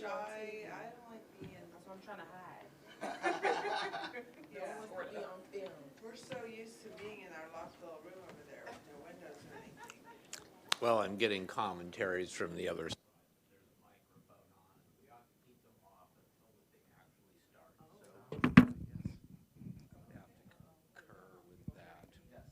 shy. I don't like being. That's what I'm trying to hide. Yeah. No one wants to be on film. We're so used to being in our loft little room over there with no windows or anything. Well, I'm getting commentaries from the other side. There's a microphone on. We ought to keep them off until the thing actually starts. So I guess I have to concur with that. Yes.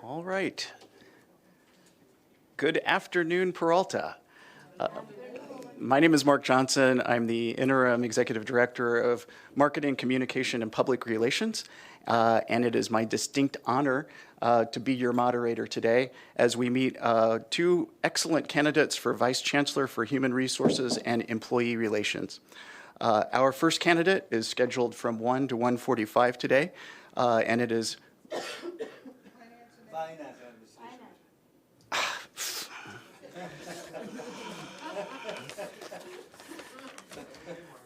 All right. Good afternoon, Peralta. My name is Mark Johnson. I'm the Interim Executive Director of Marketing, Communication, and Public Relations. And it is my distinct honor to be your moderator today as we meet two excellent candidates for Vice Chancellor for Human Resources and Employee Relations. Our first candidate is scheduled from 1 to 1:45 today, and it is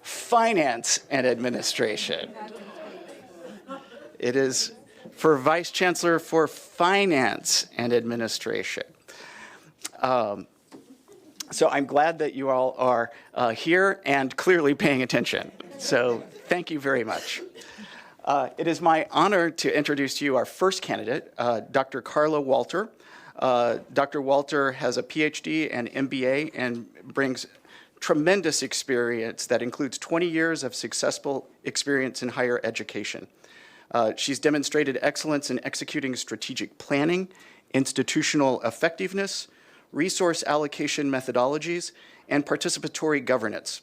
Finance and Administration. It is for Vice Chancellor for Finance and Administration. So I'm glad that you all are here and clearly paying attention. So thank you very much. It is my honor to introduce to you our first candidate, Dr. Carla Walter. Dr. Walter has a PhD and MBA and brings tremendous experience that includes 20 years of successful experience in higher education. She's demonstrated excellence in executing strategic planning, institutional effectiveness, resource allocation methodologies, and participatory governance.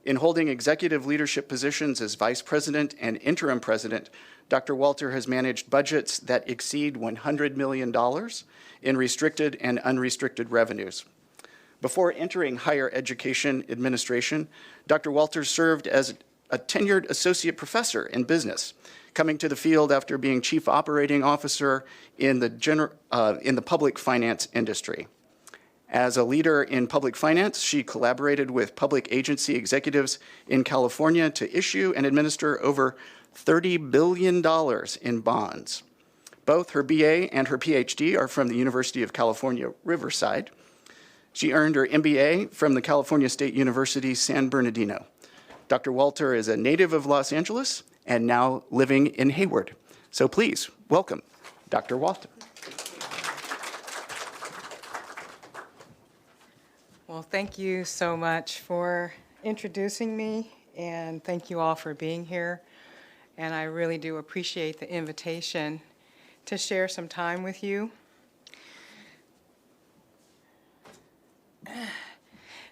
In holding executive leadership positions as Vice President and Interim President, Dr. Walter has managed budgets that exceed $100 million in restricted and unrestricted revenues. Before entering higher education administration, Dr. Walter served as a tenured associate professor in business, coming to the field after being chief operating officer in the public finance industry. As a leader in public finance, she collaborated with public agency executives in California to issue and administer over $30 billion in bonds. Both her BA and her PhD are from the University of California, Riverside. She earned her MBA from the California State University, San Bernardino. Dr. Walter is a native of Los Angeles and now living in Hayward. So please, welcome Dr. Walter. Well, thank you so much for introducing me, and thank you all for being here. And I really do appreciate the invitation to share some time with you.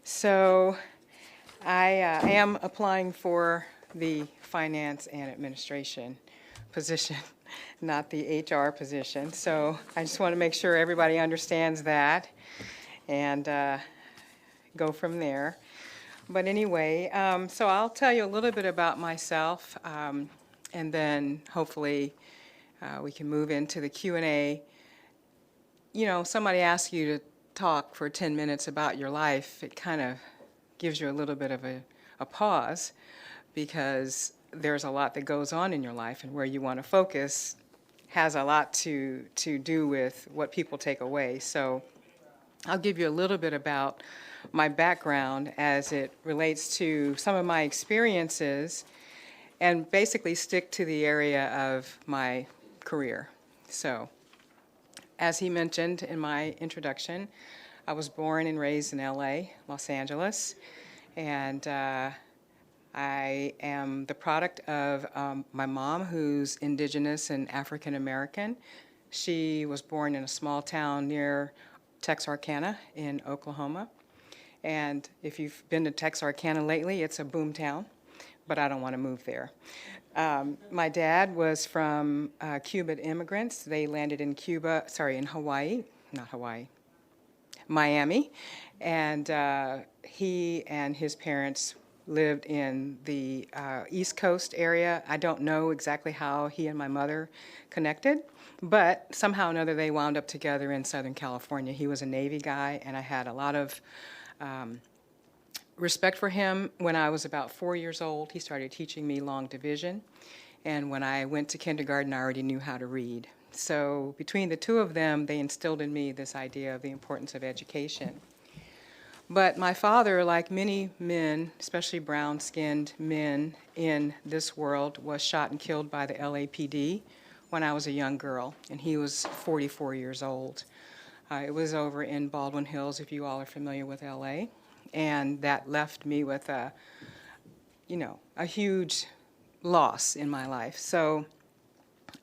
So I am applying for the finance and administration position, not the HR position. So I just want to make sure everybody understands that and go from there. But anyway, so I'll tell you a little bit about myself, and then hopefully we can move into the Q&A. You know, somebody asks you to talk for 10 minutes about your life, it kind of gives you a little bit of a pause, because there's a lot that goes on in your life, and where you want to focus has a lot to do with what people take away. So I'll give you a little bit about my background as it relates to some of my experiences, and basically stick to the area of my career. So, as he mentioned in my introduction, I was born and raised in LA, Los Angeles, and I am the product of my mom, who's indigenous and African American. She was born in a small town near Texarkana in Oklahoma. And if you've been to Texarkana lately, it's a boom town, but I don't want to move there. My dad was from Cuban immigrants. They landed in Miami. And he and his parents lived in the East Coast area. I don't know exactly how he and my mother connected, but somehow or another they wound up together in Southern California. He was a Navy guy, and I had a lot of respect for him. When I was about 4 years old, he started teaching me long division. And when I went to kindergarten, I already knew how to read. So between the two of them, they instilled in me this idea of the importance of education. But my father, like many men, especially brown-skinned men in this world, was shot and killed by the LAPD when I was a young girl, and he was 44 years old. It was over in Baldwin Hills, if you all are familiar with LA, and that left me with a huge loss in my life. So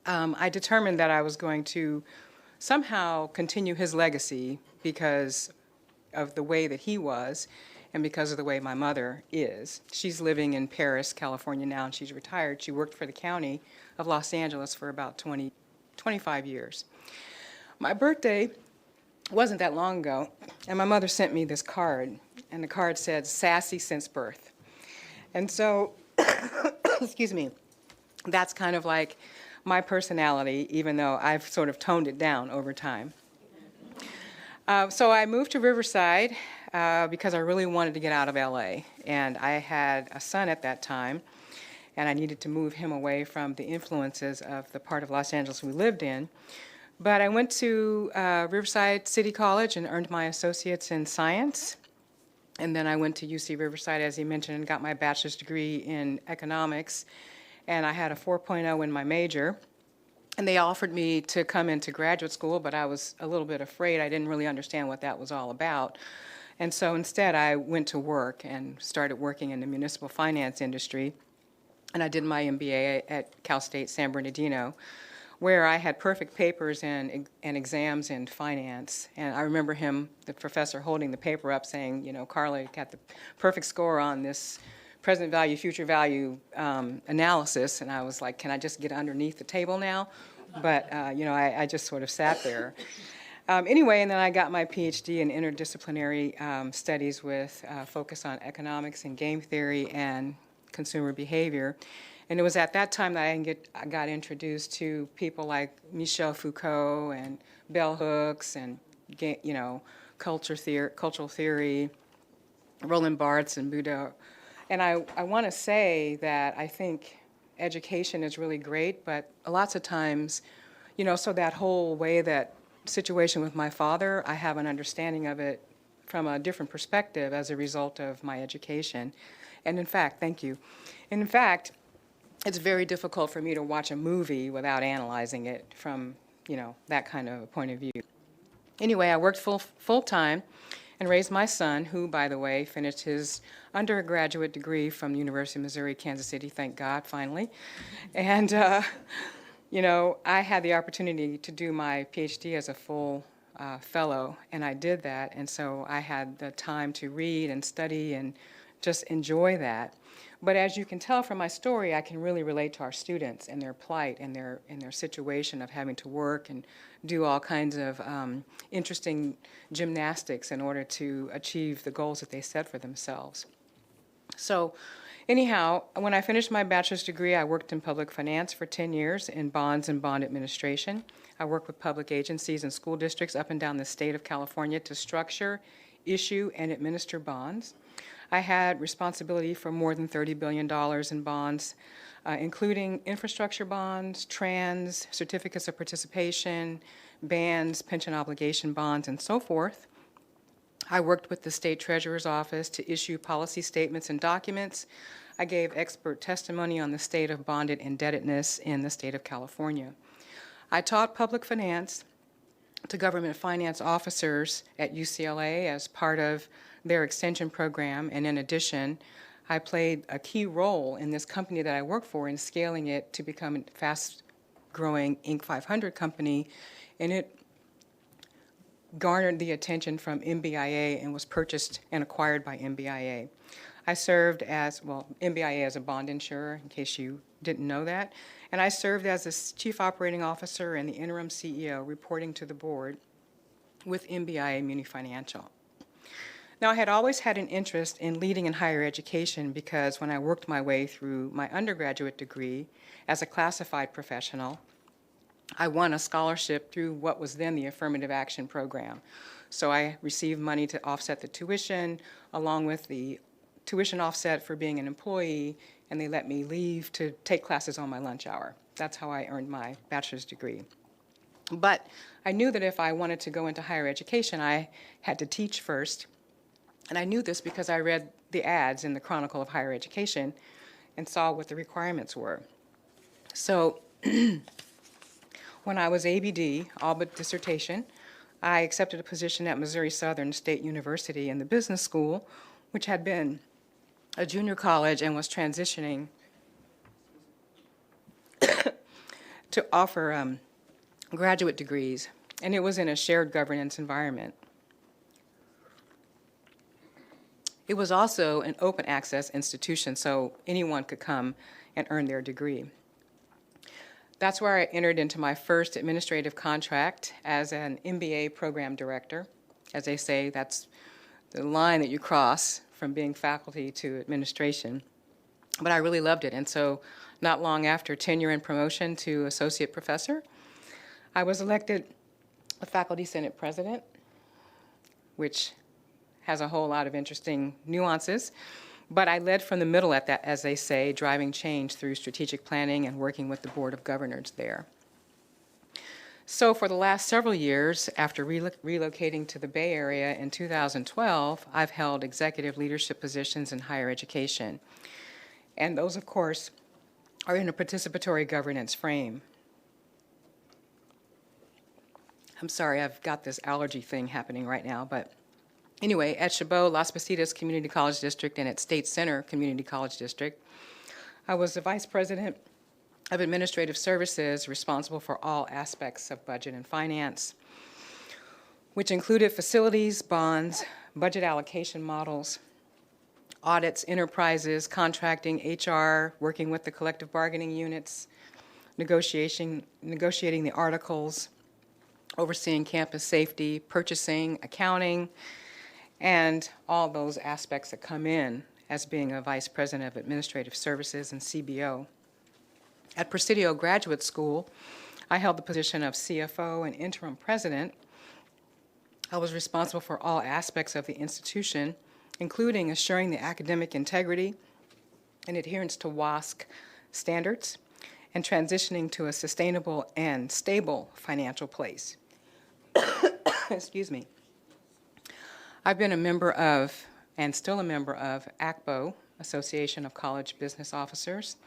I determined that I was going to somehow continue his legacy because of the way that he was and because of the way my mother is. She's living in Paris, California now, and she's retired. She worked for the county of Los Angeles for about 25 years. My birthday wasn't that long ago, and my mother sent me this card, and the card said, "Sassy since birth." And so, excuse me, that's kind of like my personality, even though I've sort of toned it down over time. So I moved to Riverside because I really wanted to get out of LA. And I had a son at that time, and I needed to move him away from the influences of the part of Los Angeles we lived in. But I went to Riverside City College and earned my associates in science. And then I went to UC Riverside, as he mentioned, and got my bachelor's degree in economics. And I had a 4.0 in my major. And they offered me to come into graduate school, but I was a little bit afraid. I didn't really understand what that was all about. And so instead, I went to work and started working in the municipal finance industry. And I did my MBA at Cal State San Bernardino, where I had perfect papers and exams in finance. And I remember him, the professor, holding the paper up saying, you know, Carla, you got the perfect score on this present value, future value analysis. And I was like, can I just get underneath the table now? But, you know, I just sort of sat there. Anyway, and then I got my PhD in interdisciplinary studies with focus on economics and game theory and consumer behavior. And it was at that time that I got introduced to people like Michel Foucault and bell hooks and, you know, cultural theory, Roland Barthes and Boudreaux. And I want to say that I think education is really great, but lots of times, you know, so that whole way, that situation with my father, I have an understanding of it from a different perspective as a result of my education. And in fact, thank you. And in fact, it's very difficult for me to watch a movie without analyzing it from, you know, that kind of a point of view. Anyway, I worked full time and raised my son, who, by the way, finished his undergraduate degree from the University of Missouri, Kansas City, thank God, finally. And, you know, I had the opportunity to do my PhD as a full fellow, and I did that. And so I had the time to read and study and just enjoy that. But as you can tell from my story, I can really relate to our students and their plight and their situation of having to work and do all kinds of interesting gymnastics in order to achieve the goals that they set for themselves. So anyhow, when I finished my bachelor's degree, I worked in public finance for 10 years in bonds and bond administration. I worked with public agencies and school districts up and down the state of California to structure, issue, and administer bonds. I had responsibility for more than $30 billion in bonds, including infrastructure bonds, trans, certificates of participation, bands, pension obligation bonds, and so forth. I worked with the state treasurer's office to issue policy statements and documents. I gave expert testimony on the state of bonded indebtedness in the state of California. I taught public finance to government finance officers at UCLA as part of their extension program, and in addition, I played a key role in this company that I work for in scaling it to become a fast-growing Inc. 500 company, and it garnered the attention from MBIA and was purchased and acquired by MBIA. I served as, well, MBIA is a bond insurer, in case you didn't know that, and I served as the Chief Operating Officer and the Interim CEO, reporting to the board with MBIA Muni Financial. Now, I had always had an interest in leading in higher education because when I worked my way through my undergraduate degree as a classified professional, I won a scholarship through what was then the Affirmative Action Program. So I received money to offset the tuition, along with the tuition offset for being an employee, and they let me leave to take classes on my lunch hour. That's how I earned my bachelor's degree. But I knew that if I wanted to go into higher education, I had to teach first. And I knew this because I read the ads in the Chronicle of Higher Education and saw what the requirements were. So when I was ABD, all but dissertation, I accepted a position at Missouri Southern State University in the business school, which had been a junior college and was transitioning to offer graduate degrees. and it was in a shared governance environment. It was also an open access institution, so anyone could come and earn their degree. That's where I entered into my first administrative contract as an MBA program director. As they say, that's the line that you cross from being faculty to administration. But I really loved it, and so not long after tenure and promotion to associate professor, I was elected a faculty senate president, which has a whole lot of interesting nuances. But I led from the middle at that, as they say, driving change through strategic planning and working with the Board of Governors there. So for the last several years, after relocating to the Bay Area in 2012, I've held executive leadership positions in higher education. And those, of course, are in a participatory governance frame. I'm sorry, I've got this allergy thing happening right now, but anyway, at Chabot, Las Positas Community College District and at State Center Community College District, I was the Vice President of Administrative Services responsible for all aspects of budget and finance, which included facilities, bonds, budget allocation models, audits, enterprises, contracting, HR, working with the collective bargaining units, negotiating the articles, overseeing campus safety, purchasing, accounting, and all those aspects that come in as being a Vice President of Administrative Services and CBO. At Presidio Graduate School, I held the position of CFO and interim president. I was responsible for all aspects of the institution, including assuring the academic integrity and adherence to WASC standards and transitioning to a sustainable and stable financial place. Excuse me. I've been a member of, and still a member of, ACBO, Association of College Business Officers,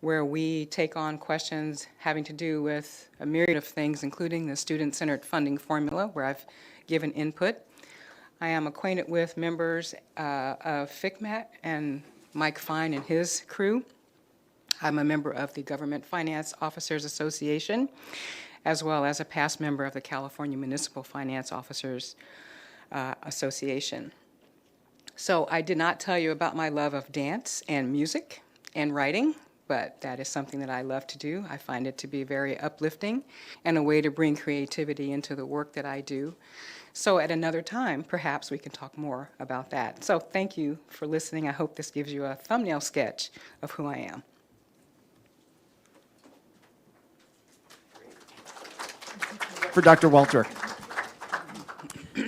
where we take on questions having to do with a myriad of things, including the student-centered funding formula, where I've given input. I am acquainted with members of FICMAT and Mike Fine and his crew. I'm a member of the Government Finance Officers Association, as well as a past member of the California Municipal Finance Officers Association. So I did not tell you about my love of dance and music and writing, but that is something that I love to do. I find it to be very uplifting and a way to bring creativity into the work that I do. So at another time, perhaps we can talk more about that. So thank you for listening. I hope this gives you a thumbnail sketch of who I am. For Dr. Walter.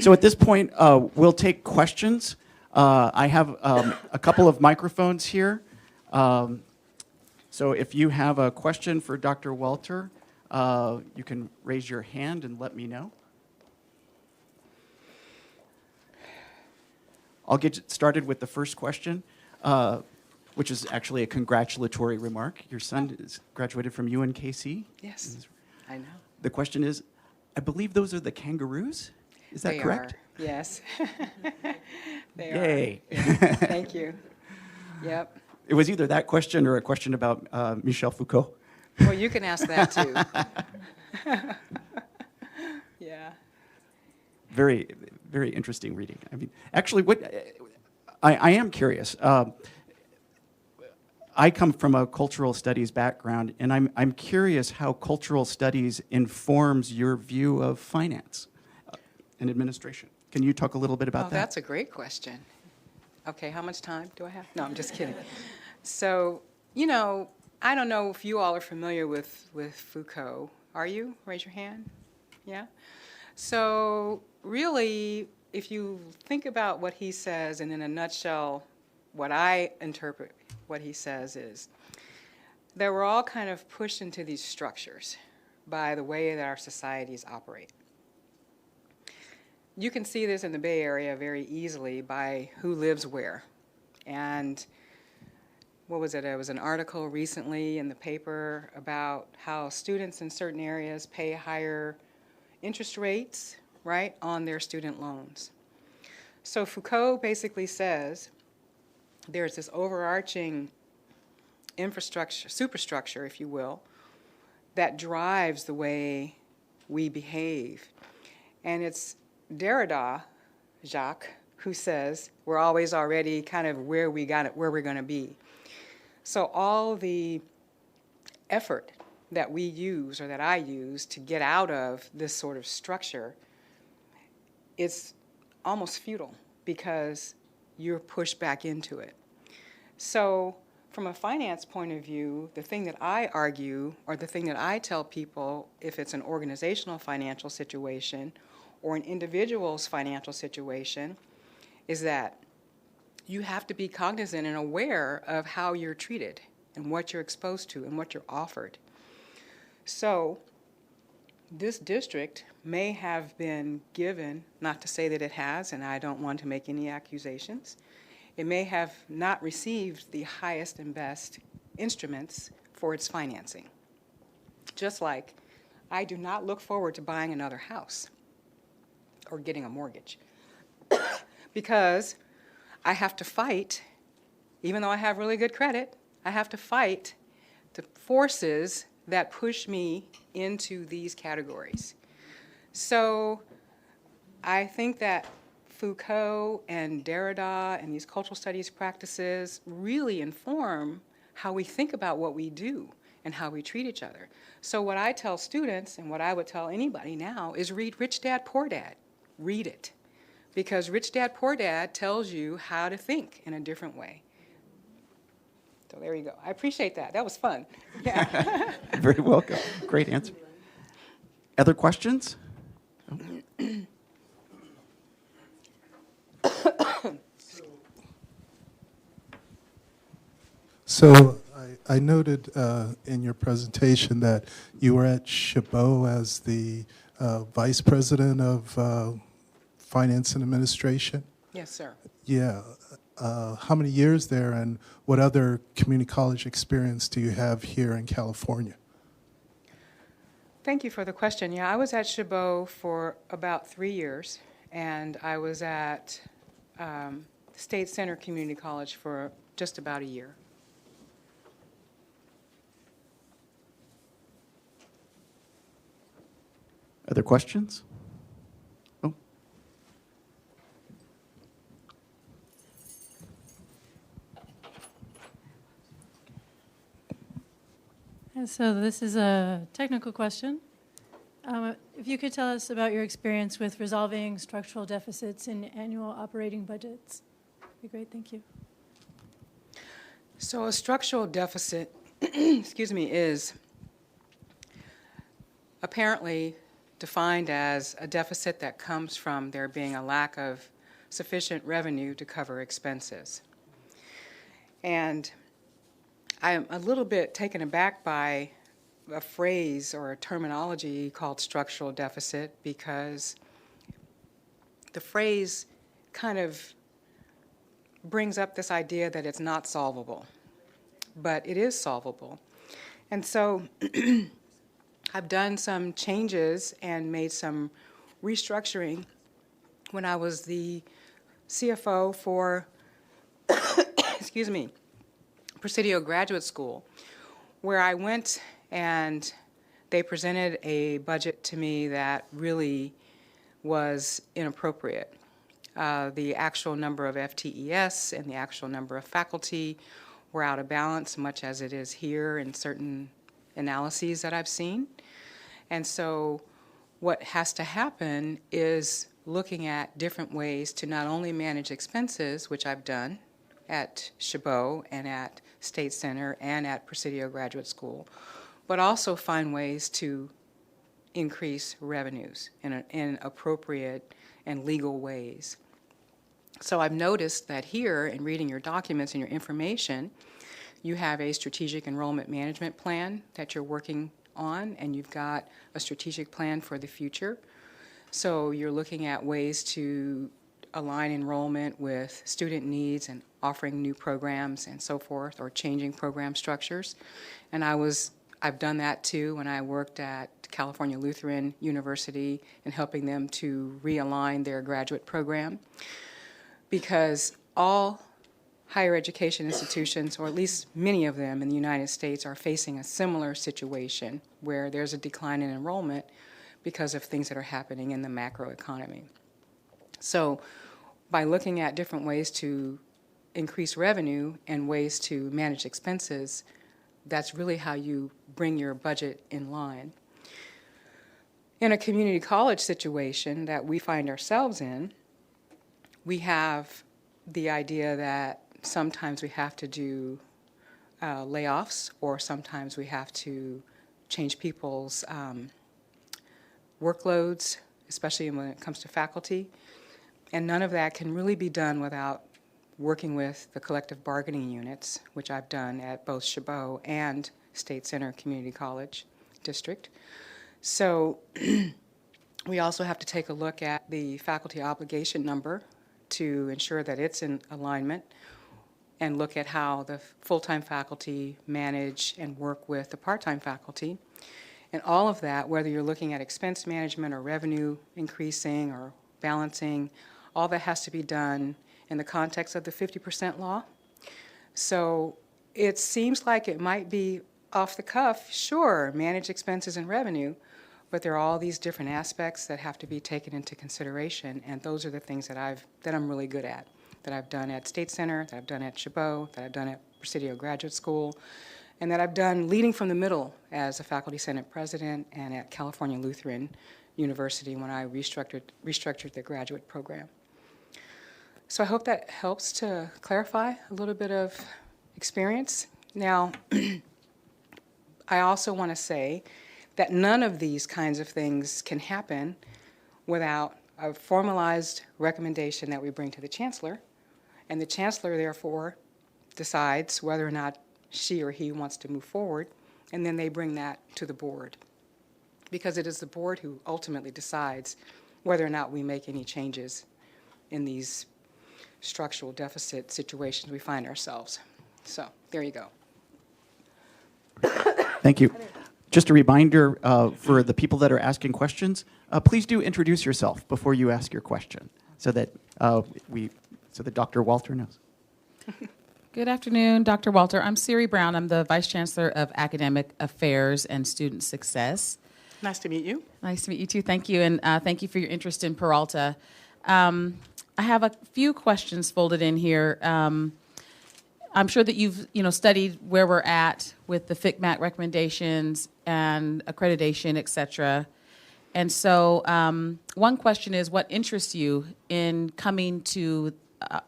So at this point, we'll take questions. I have a couple of microphones here. So if you have a question for Dr. Walter, you can raise your hand and let me know. I'll get started with the first question, which is actually a congratulatory remark. Your son is graduated from UNKC. Yes, I know. The question is, I believe those are the kangaroos? Is that correct? They are, yes. They Yay. are. Yes, thank you. Yep. It was either that question or a question about Michel Foucault. Well, you can ask that too. Yeah. Very, very interesting reading. I mean, actually, I am curious. I come from a cultural studies background, and I'm curious how cultural studies informs your view of finance and administration. Can you talk a little bit about that? That's a great question. Okay, how much time do I have? No, I'm just kidding. So, you know, I don't know if you all are familiar with Foucault. Are you? Raise your hand. Yeah? So really, if you think about what he says, and in a nutshell, what I interpret what he says is that we're all kind of pushed into these structures by the way that our societies operate. You can see this in the Bay Area very easily by who lives where. And what was it? It was an article recently in the paper about how students in certain areas pay higher interest rates, right, on their student loans. So Foucault basically says there's this overarching infrastructure, superstructure, if you will, that drives the way we behave. And it's Derrida, Jacques, who says we're always already kind of where we're going to be. So all the effort that we use, or that I use, to get out of this sort of structure, it's almost futile because you're pushed back into it. So from a finance point of view, the thing that I argue, or the thing that I tell people, if it's an organizational financial situation or an individual's financial situation, is that you have to be cognizant and aware of how you're treated and what you're exposed to and what you're offered. So this district may have been given, not to say that it has, and I don't want to make any accusations, it may have not received the highest and best instruments for its financing. Just like I do not look forward to buying another house or getting a mortgage because I have to fight, even though I have really good credit, I have to fight the forces that push me into these categories. So I think that Foucault and Derrida and these cultural studies practices really inform how we think about what we do and how we treat each other. So what I tell students, and what I would tell anybody now, is read Rich Dad, Poor Dad. Read it. Because Rich Dad, Poor Dad tells you how to think in a different way. So there you go. I appreciate that. That was fun. Yeah. Very welcome. Great answer. Other questions? So I noted in your presentation that you were at Chabot as the Vice President of Finance and Administration. Yes, sir. Yeah. How many years there, and what other community college experience do you have here in California? Thank you for the question. Yeah, I was at Chabot for about 3 years, and I was at State Center Community College for just about a year. Other questions? Oh. And so this is a technical question. If you could tell us about your experience with resolving structural deficits in annual operating budgets, that'd be great. Thank you. So a structural deficit, excuse me, is apparently defined as a deficit that comes from there being a lack of sufficient revenue to cover expenses. And I'm a little bit taken aback by a phrase or a terminology called structural deficit, because the phrase kind of brings up this idea that it's not solvable, but it is solvable. And so I've done some changes and made some restructuring when I was the CFO for, excuse me, Presidio Graduate School, where I went and they presented a budget to me that really was inappropriate. The actual number of FTES and the actual number of faculty were out of balance, much as it is here in certain analyses that I've seen. And so what has to happen is looking at different ways to not only manage expenses, which I've done at Chabot and at State Center and at Presidio Graduate School, but also find ways to increase revenues in appropriate and legal ways. So I've noticed that here, in reading your documents and your information, you have a strategic enrollment management plan that you're working on, and you've got a strategic plan for the future. So you're looking at ways to align enrollment with student needs and offering new programs and so forth, or changing program structures. And I've done that too when I worked at California Lutheran University and helping them to realign their graduate program. Because all higher education institutions, or at least many of them in the United States, are facing a similar situation where there's a decline in enrollment because of things that are happening in the macroeconomy. So by looking at different ways to increase revenue and ways to manage expenses, that's really how you bring your budget in line. In a community college situation that we find ourselves in, we have the idea that sometimes we have to do layoffs, or sometimes we have to change people's workloads, especially when it comes to faculty. And none of that can really be done without working with the collective bargaining units, which I've done at both Chabot and State Center Community College District. So we also have to take a look at the faculty obligation number to ensure that it's in alignment, and look at how the full-time faculty manage and work with the part-time faculty. And all of that, whether you're looking at expense management or revenue increasing or balancing, all that has to be done in the context of the 50% law. So it seems like it might be off the cuff, sure, manage expenses and revenue, but there are all these different aspects that have to be taken into consideration, and those are the things that I'm really good at, that I've done at State Center, that I've done at Chabot, that I've done at Presidio Graduate School, and that I've done leading from the middle as a faculty senate president and at California Lutheran University when I restructured the graduate program. So I hope that helps to clarify a little bit of experience. Now, I also want to say that none of these kinds of things can happen without a formalized recommendation that we bring to the chancellor, and the chancellor, therefore, decides whether or not she or he wants to move forward, and then they bring that to the board, because it is the board who ultimately decides whether or not we make any changes in these structural deficit situations we find ourselves. So there you go. Thank you. Just a reminder for the people that are asking questions, please do introduce yourself before you ask your question, so that Dr. Walter knows. Good afternoon, Dr. Walter. I'm Siri Brown. I'm the Vice Chancellor of Academic Affairs and Student Success. Nice to meet you. Nice to meet you too. Thank you, and thank you for your interest in Peralta. I have a few questions folded in here. I'm sure that you've studied where we're at with the FICMAT recommendations and accreditation, et cetera. And so one question is, what interests you in coming to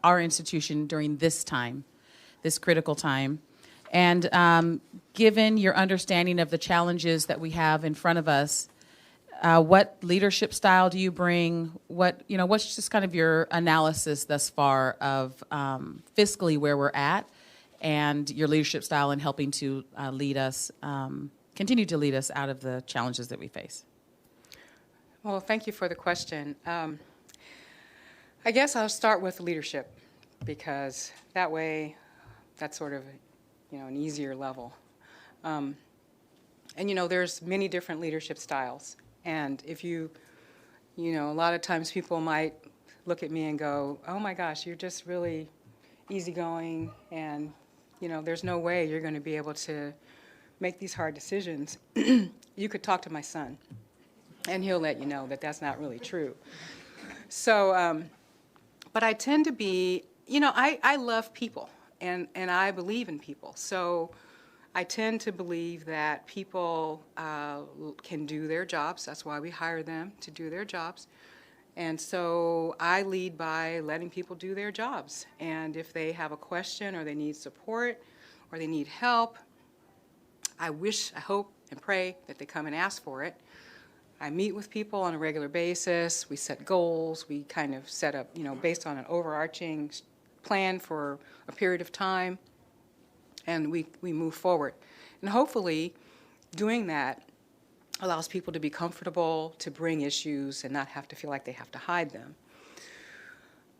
our institution during this time, this critical time? And given your understanding of the challenges that we have in front of us, what leadership style do you bring? What's just kind of your analysis thus far of fiscally where we're at, and your leadership style in helping to lead us, continue to lead us out of the challenges that we face? Well, thank you for the question. I guess I'll start with leadership, because that way, that's sort of an easier level. And there's many different leadership styles. And if a lot of times people might look at me and go, oh my gosh, you're just really easygoing, and there's no way you're going to be able to make these hard decisions. You could talk to my son, and he'll let you know that that's not really true. So, but I tend to be, I love people, and I believe in people. So I tend to believe that people can do their jobs. That's why we hire them, to do their jobs. And so I lead by letting people do their jobs. And if they have a question, or they need support, or they need help, I hope, and pray that they come and ask for it. I meet with people on a regular basis. We set goals. We kind of set up, based on an overarching plan for a period of time, and we move forward. And hopefully doing that allows people to be comfortable to bring issues and not have to feel like they have to hide them.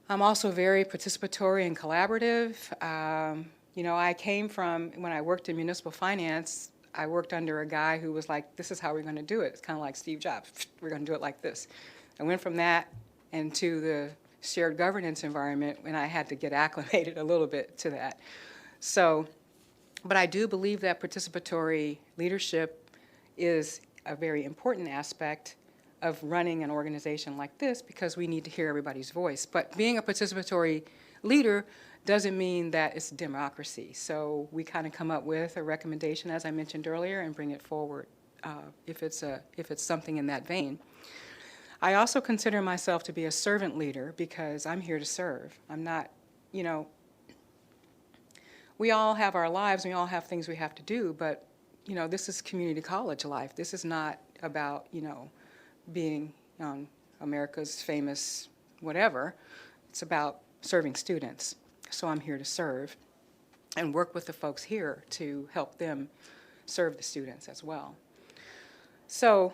I'm also very participatory and collaborative. I came from, when I worked in municipal finance, I worked under a guy who was like, this is how we're going to do it. It's kind of like Steve Jobs. We're going to do it like this. I went from that into the shared governance environment, and I had to get acclimated a little bit to that. So, but I do believe that participatory leadership is a very important aspect of running an organization like this because we need to hear everybody's voice. But being a participatory leader doesn't mean that it's democracy. So we kind of come up with a recommendation, as I mentioned earlier, and bring it forward if it's something in that vein. I also consider myself to be a servant leader because I'm here to serve. I'm not, you know, we all have our lives, we all have things we have to do, but, you know, this is community college life. This is not about, you know, being on America's famous whatever. It's about serving students. So I'm here to serve and work with the folks here to help them serve the students as well. So,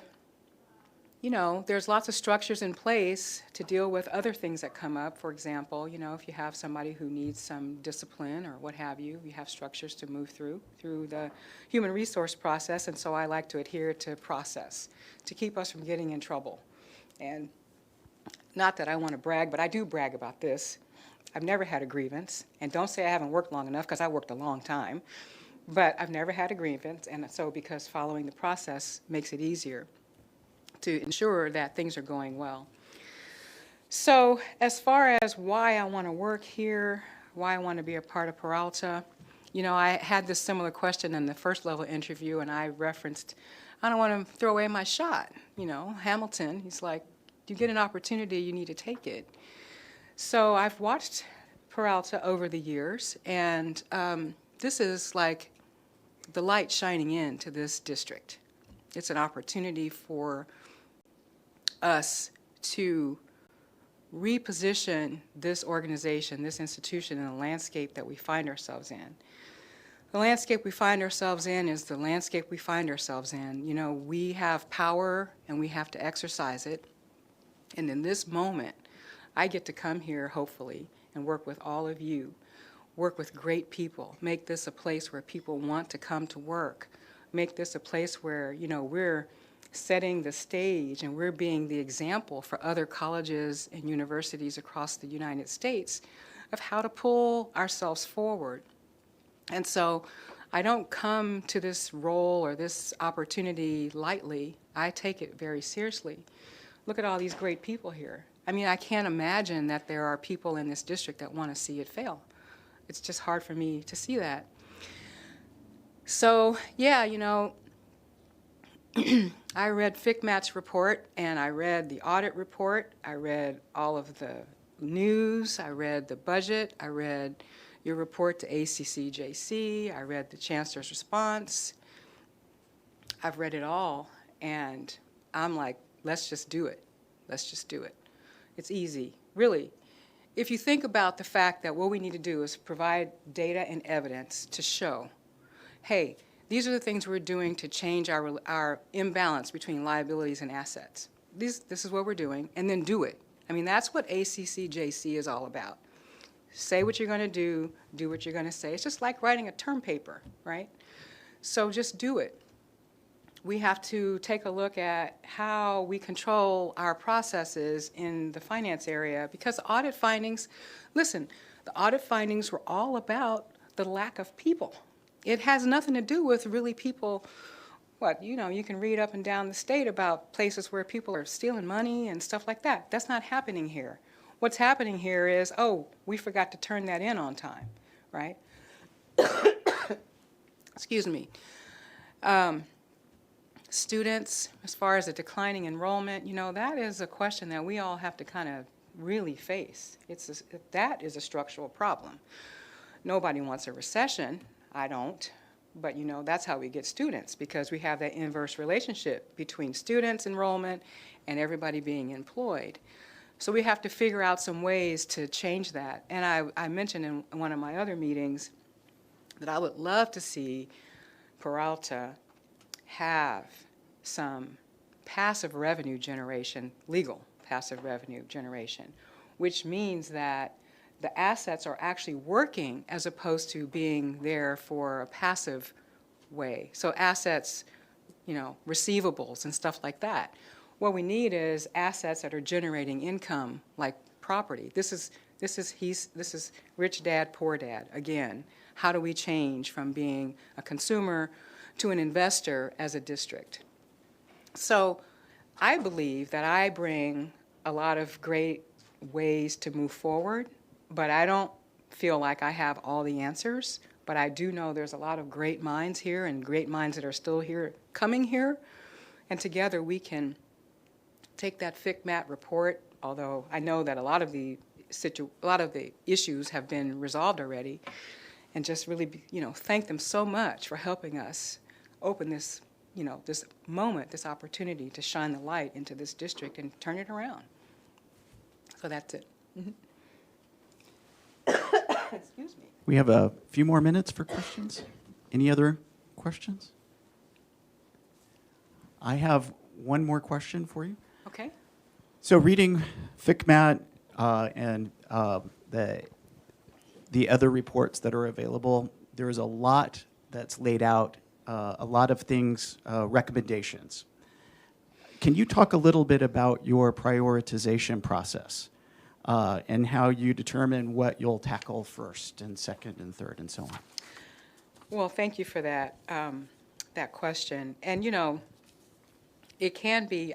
you know, there's lots of structures in place to deal with other things that come up. For example, you know, if you have somebody who needs some discipline or what have you, you have structures to move through the human resource process. And so I like to adhere to process to keep us from getting in trouble. And not that I want to brag, but I do brag about this. I've never had a grievance. And don't say I haven't worked long enough, because I worked a long time. But I've never had a grievance. And so because following the process makes it easier to ensure that things are going well. So as far as why I want to work here, why I want to be a part of Peralta, you know, I had this similar question in the first level interview, and I referenced, I don't want to throw away my shot. You know, Hamilton, he's like, you get an opportunity, you need to take it. So I've watched Peralta over the years, and this is like the light shining into this district. It's an opportunity for us to reposition this organization, this institution, in the landscape that we find ourselves in. The landscape we find ourselves in is the landscape we find ourselves in. You know, we have power and we have to exercise it. And in this moment, I get to come here, hopefully, and work with all of you, work with great people, make this a place where people want to come to work, make this a place where, you know, we're setting the stage and we're being the example for other colleges and universities across the United States of how to pull ourselves forward. And so I don't come to this role or this opportunity lightly. I take it very seriously. Look at all these great people here. I mean, I can't imagine that there are people in this district that want to see it fail. It's just hard for me to see that. So, yeah, you know, I read FICMAT's report, and I read the audit report. I read all of the news. I read the budget. I read your report to ACCJC. I read the Chancellor's response. I've read it all, and I'm like, let's just do it. Let's just do it. It's easy, really. If you think about the fact that what we need to do is provide data and evidence to show, hey, these are the things we're doing to change our imbalance between liabilities and assets. This is what we're doing, and then do it. I mean, that's what ACCJC is all about. Say what you're going to do what you're going to say. It's just like writing a term paper, right? So just do it. We have to take a look at how we control our processes in the finance area, because audit findings, listen, the audit findings were all about the lack of people. It has nothing to do with really people, you know, you can read up and down the state about places where people are stealing money and stuff like that. That's not happening here. What's happening here is, oh, we forgot to turn that in on time, right? Excuse me. Students, as far as the declining enrollment, you know, that is a question that we all have to kind of really face. That is a structural problem. Nobody wants a recession. I don't. But, you know, that's how we get students, because we have that inverse relationship between students' enrollment and everybody being employed. So we have to figure out some ways to change that. And I mentioned in one of my other meetings that I would love to see Peralta have some passive revenue generation, legal passive revenue generation, which means that the assets are actually working as opposed to being there for a passive way. So assets, you know, receivables and stuff like that. What we need is assets that are generating income, like property. This is rich dad, poor dad. Again, how do we change from being a consumer to an investor as a district? So I believe that I bring a lot of great ways to move forward, but I don't feel like I have all the answers. But I do know there's a lot of great minds here and great minds that are still here, coming here, and together we can take that FICMAT report, although I know that a lot of the issues have been resolved already, and just really, thank them so much for helping us open this, this moment, this opportunity to shine the light into this district and turn it around. So that's it. Excuse me. We have a few more minutes for questions. Any other questions? I have one more question for you. Okay. So reading FICMAT and the other reports that are available, there is a lot that's laid out, a lot of things, recommendations. Can you talk a little bit about your prioritization process and how you determine what you'll tackle first and second and third and so on? Well, thank you for that, that question. And, it can be,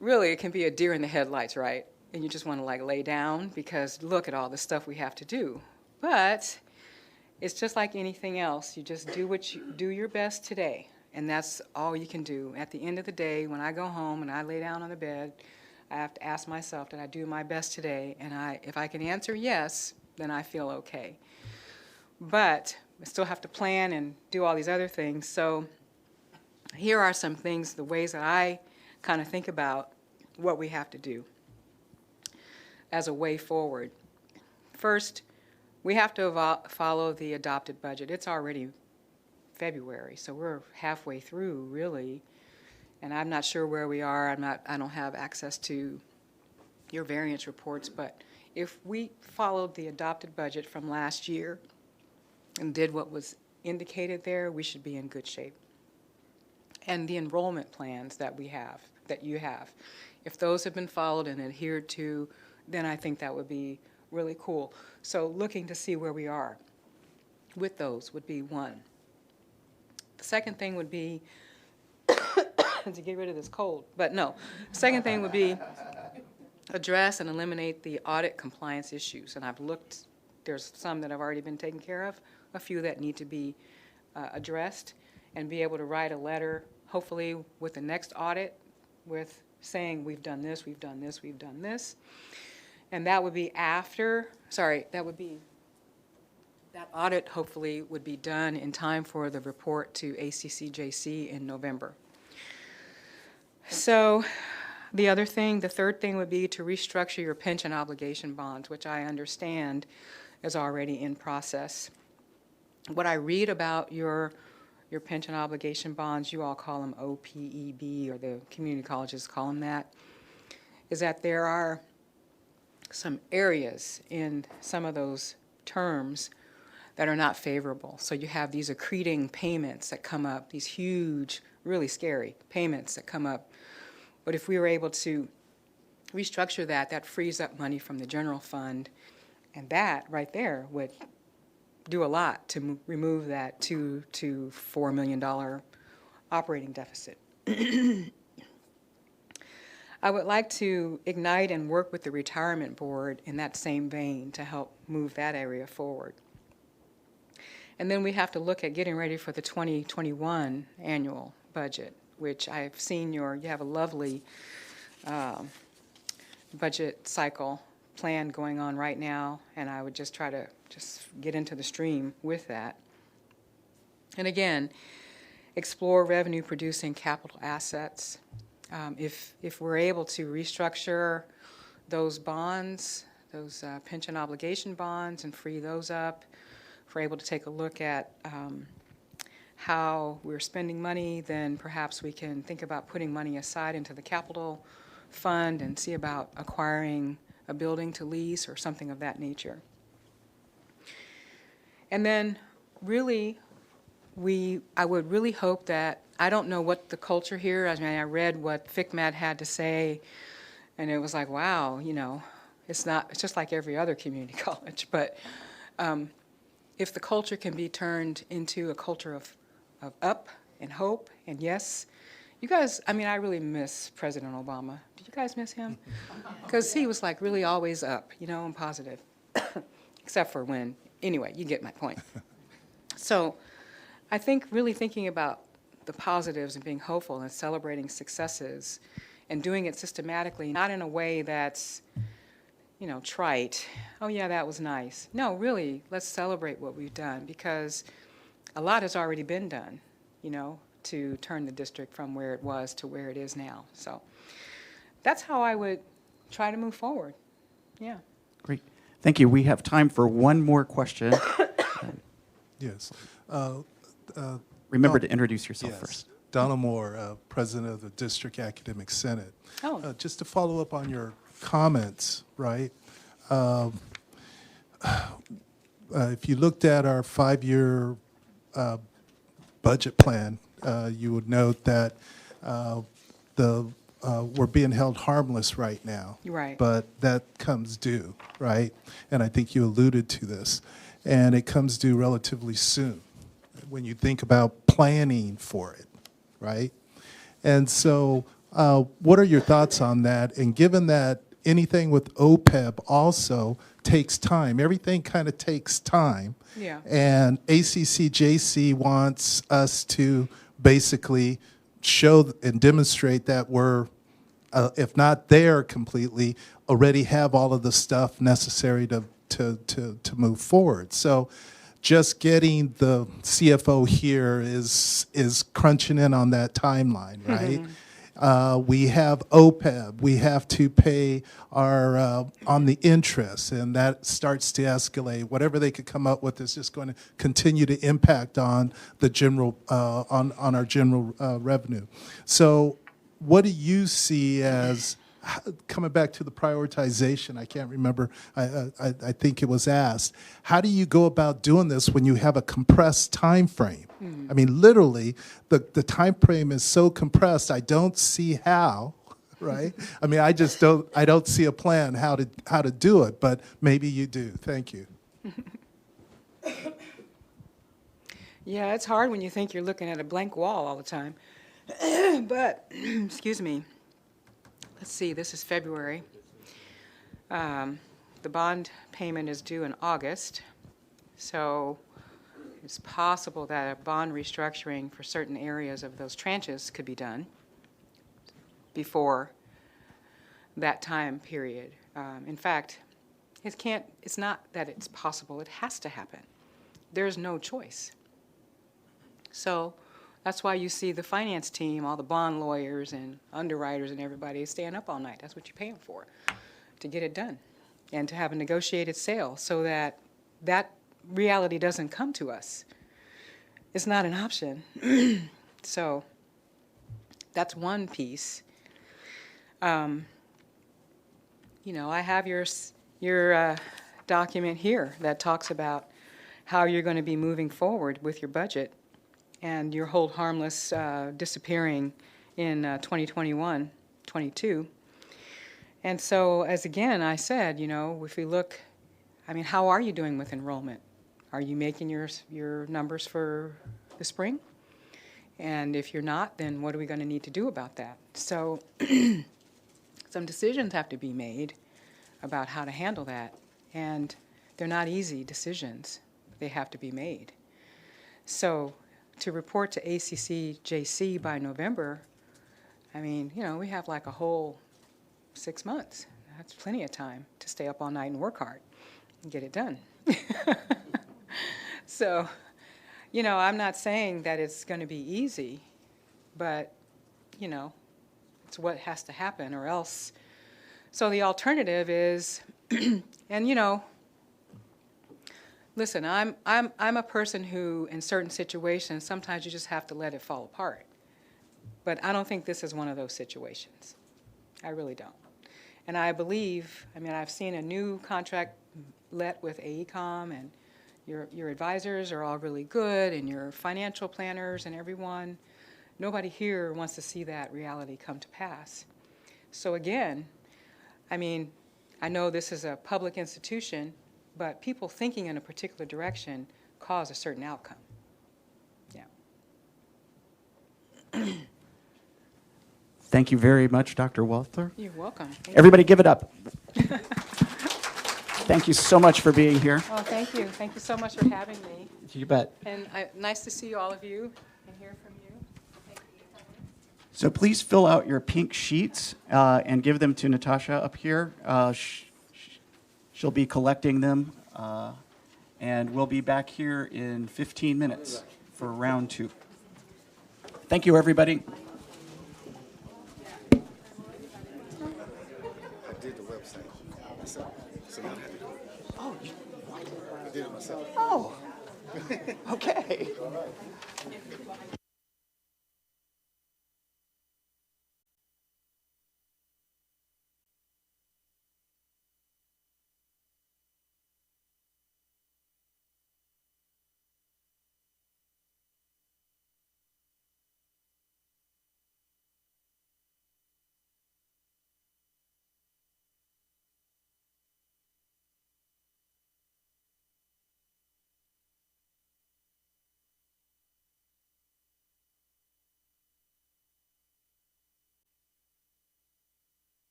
really, it can be a deer in the headlights, right? And you just want to lay down because look at all the stuff we have to do. But it's just like anything else. You just do your best today, and that's all you can do. At the end of the day, when I go home and I lay down on the bed, I have to ask myself, did I do my best today? And if I can answer yes, then I feel okay. But I still have to plan and do all these other things. So here are some things, the ways that I kind of think about what we have to do as a way forward. First, we have to follow the adopted budget. It's already February, so we're halfway through, really, and I'm not sure where we are. I don't have access to your variance reports, but if we followed the adopted budget from last year and did what was indicated there, we should be in good shape. And the enrollment plans that you have, if those have been followed and adhered to, then I think that would be really cool. So looking to see where we are with those would be one. The second thing would be to get rid of this cold, but no. Second thing would be address and eliminate the audit compliance issues. And I've looked, there's some that have already been taken care of, a few that need to be addressed, and be able to write a letter, hopefully with the next audit, with saying we've done this, we've done this, we've done this. And that would be that audit hopefully would be done in time for the report to ACCJC in November. So the third thing would be to restructure your pension obligation bonds, which I understand is already in process. What I read about your pension obligation bonds, you all call them OPEB, or the community colleges call them that, is that there are some areas in some of those terms that are not favorable. So you have these accreting payments that come up, these huge, really scary payments that come up. But if we were able to restructure that, that frees up money from the general fund, and that right there would do a lot to remove that $2 to $4 million operating deficit. I would like to ignite and work with the retirement board in that same vein to help move that area forward. And then we have to look at getting ready for the 2021 annual budget, which I've seen you have a lovely budget cycle plan going on right now, and I would just try to get into the stream with that. And again, explore revenue producing capital assets. If we're able to restructure those bonds, those pension obligation bonds, and free those up, if we're able to take a look at how we're spending money, then perhaps we can think about putting money aside into the capital fund and see about acquiring a building to lease or something of that nature. And then really, I would really hope that, I don't know what the culture here, I read what FICMAT had to say, and it was like, wow, it's just like every other community college, but if the culture can be turned into a culture of up and hope and yes, You guys, I mean, I really miss President Obama. Do you guys miss him? Because he was like really always up, you know, and positive. Except for when, anyway, you get my point. So I think really thinking about the positives and being hopeful and celebrating successes and doing it systematically, not in a way that's, you know, trite. Oh yeah, that was nice. No, really, let's celebrate what we've done, because a lot has already been done, you know, to turn the district from where it was to where it is now. So that's how I would try to move forward. Yeah. Great. Thank you. We have time for one more question. Yes. Remember to introduce yourself Yes. first. Donald Moore, President of the District Academic Senate. Oh. Just to follow up on your comments, right? If you looked at our 5-year budget plan, you would note that we're being held harmless right now. Right. But that comes due, right? And I think you alluded to this. And it comes due relatively soon when you think about planning for it, right? And so what are your thoughts on that? And given that anything with OPEB also takes time, everything kind of takes time. Yeah. And ACCJC wants us to basically show and demonstrate that we're, if not there completely, already have all of the stuff necessary to move forward. So just getting the CFO here is crunching in on that timeline, right? We have OPEB. We have to pay our on the interest, and that starts to escalate. Whatever they could come up with is just going to continue to impact on the general on our general revenue. So, what do you see as coming back to the prioritization? I can't remember. I think it was asked. How do you go about doing this when you have a compressed time frame? I mean, literally, the time frame is so compressed. I don't see how, right? I mean, I don't see a plan how to do it. But maybe you do. Thank you. Yeah, it's hard when you think you're looking at a blank wall all the time. But, excuse me. Let's see, this is February. The bond payment is due in August, so it's possible that a bond restructuring for certain areas of those tranches could be done before that time period. In fact, it's not that it's possible, it has to happen. There's no choice. So that's why you see the finance team, all the bond lawyers and underwriters and everybody staying up all night. That's what you pay them for, to get it done and to have a negotiated sale so that that reality doesn't come to us. It's not an option. So that's one piece. You know, I have your document here that talks about how you're going to be moving forward with your budget and your hold harmless disappearing in 2021, 22. And so, as again I said, you know, if we look, I mean, how are you doing with enrollment? Are you making your numbers for the spring? And if you're not, then what are we going to need to do about that? So some decisions have to be made about how to handle that. And they're not easy decisions. They have to be made. So to report to ACCJC by November, I mean, you know, we have like a whole 6 months. That's plenty of time to stay up all night and work hard and get it done. So, you know, I'm not saying that it's going to be easy, but, you know, it's what has to happen or else. So the alternative is, and, you know, listen, I'm a person who, in certain situations, sometimes you just have to let it fall apart. But I don't think this is one of those situations. I really don't. And I believe, I mean, I've seen a new contract let with AECOM, and your advisors are all really good, and your financial planners and everyone. Nobody here wants to see that reality come to pass. So again, I mean, I know this is a public institution, but people thinking in a particular direction cause a certain outcome. Yeah. Thank you very much, Dr. Walter. You're welcome. Thank you. Everybody give it up. Thank you so much for being here. Oh, thank you. Thank you so much for having me. You bet. And nice to see all of you and hear from you. So please fill out your pink sheets and give them to Natasha up here. She'll be collecting them. And we'll be back here in 15 minutes for round 2. Thank you, everybody. I did the website myself, so now I have to do it. Oh, what? I did it myself. Oh, okay.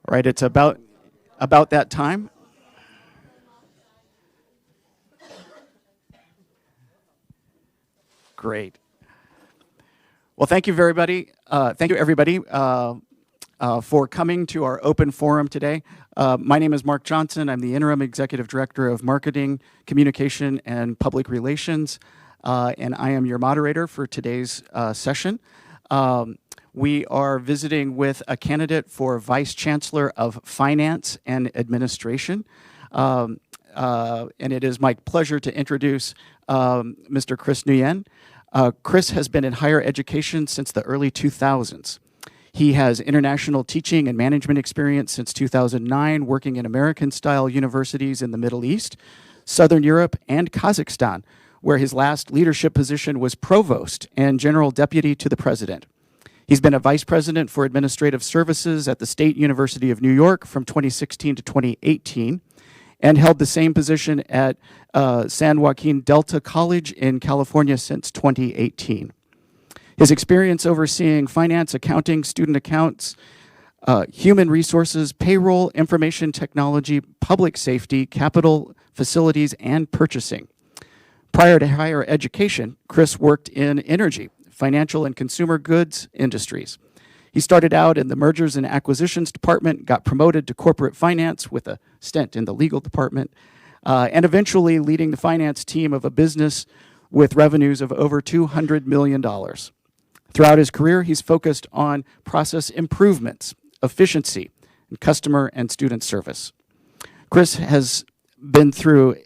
All right, it's about that time. Great. Well, thank you, everybody. Thank you, everybody, for coming to our open forum today. My name is Mark Johnson. I'm the Interim Executive Director of Marketing, Communication, and Public Relations, and I am your moderator for today's session. We are visiting with a candidate for Vice Chancellor of Finance and Administration. And it is my pleasure to introduce Mr. Chris Nguyen. Chris has been in higher education since the early 2000s. He has international teaching and management experience since 2009, working in American-style universities in the Middle East, Southern Europe, and Kazakhstan, where his last leadership position was Provost and General Deputy to the President. He's been a Vice President for Administrative Services at the State University of New York from 2016 to 2018, and held the same position at San Joaquin Delta College in California since 2018. His experience overseeing finance, accounting, student accounts, human resources, payroll, information technology, public safety, capital, facilities, and purchasing. Prior to higher education, Chris worked in energy, financial and consumer goods industries. He started out in the mergers and acquisitions department, got promoted to corporate finance with a stint in the legal department, and eventually leading the finance team of a business with revenues of over $200 million. Throughout his career, he's focused on process improvements, efficiency, and customer and student service. Chris has been through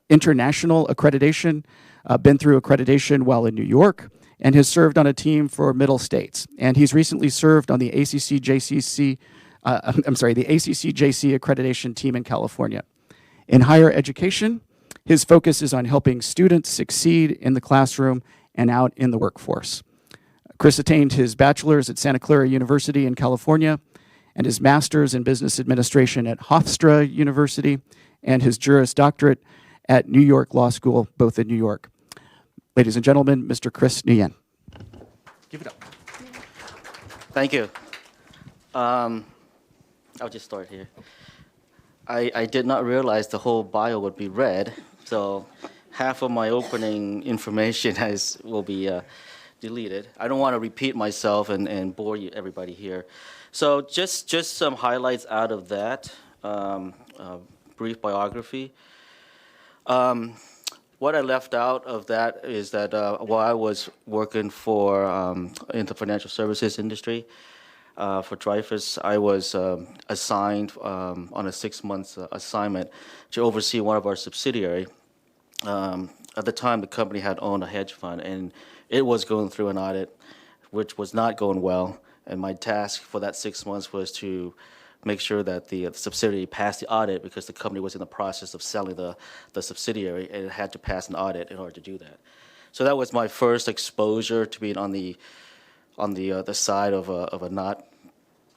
international accreditation, been through accreditation while in New York, and has served on a team for Middle States. And he's recently served on the ACC-JC accreditation team in California. In higher education, his focus is on helping students succeed in the classroom and out in the workforce. Chris attained his bachelor's at Santa Clara University in California and his master's in business administration at Hofstra University and his Juris Doctorate at New York Law School, both in New York. Ladies and gentlemen, Mr. Chris Nguyen. Give it up. Thank you. I'll just start here. I did not realize the whole bio would be read, so half of my opening information will be deleted. I don't want to repeat myself and bore everybody here. So just some highlights out of that brief biography. What I left out of that is that while I was working in the financial services industry for Dreyfus, I was assigned on a 6-month assignment to oversee one of our subsidiary. At the time, the company had owned a hedge fund, and it was going through an audit, which was not going well. And my task for that 6 months was to make sure that the subsidiary passed the audit, because the company was in the process of selling the subsidiary, and it had to pass an audit in order to do that. So that was my first exposure to being on the side of a not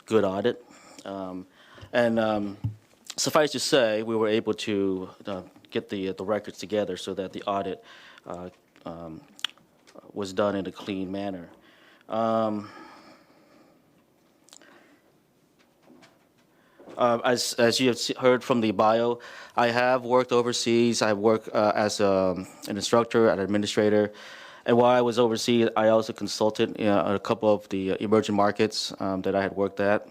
good audit. Suffice to say, we were able to get the records together so that the audit was done in a clean manner. As you have heard from the bio, I have worked overseas. I worked as an instructor, an administrator, and while I was overseas, I also consulted on a couple of the emerging markets that I had worked at,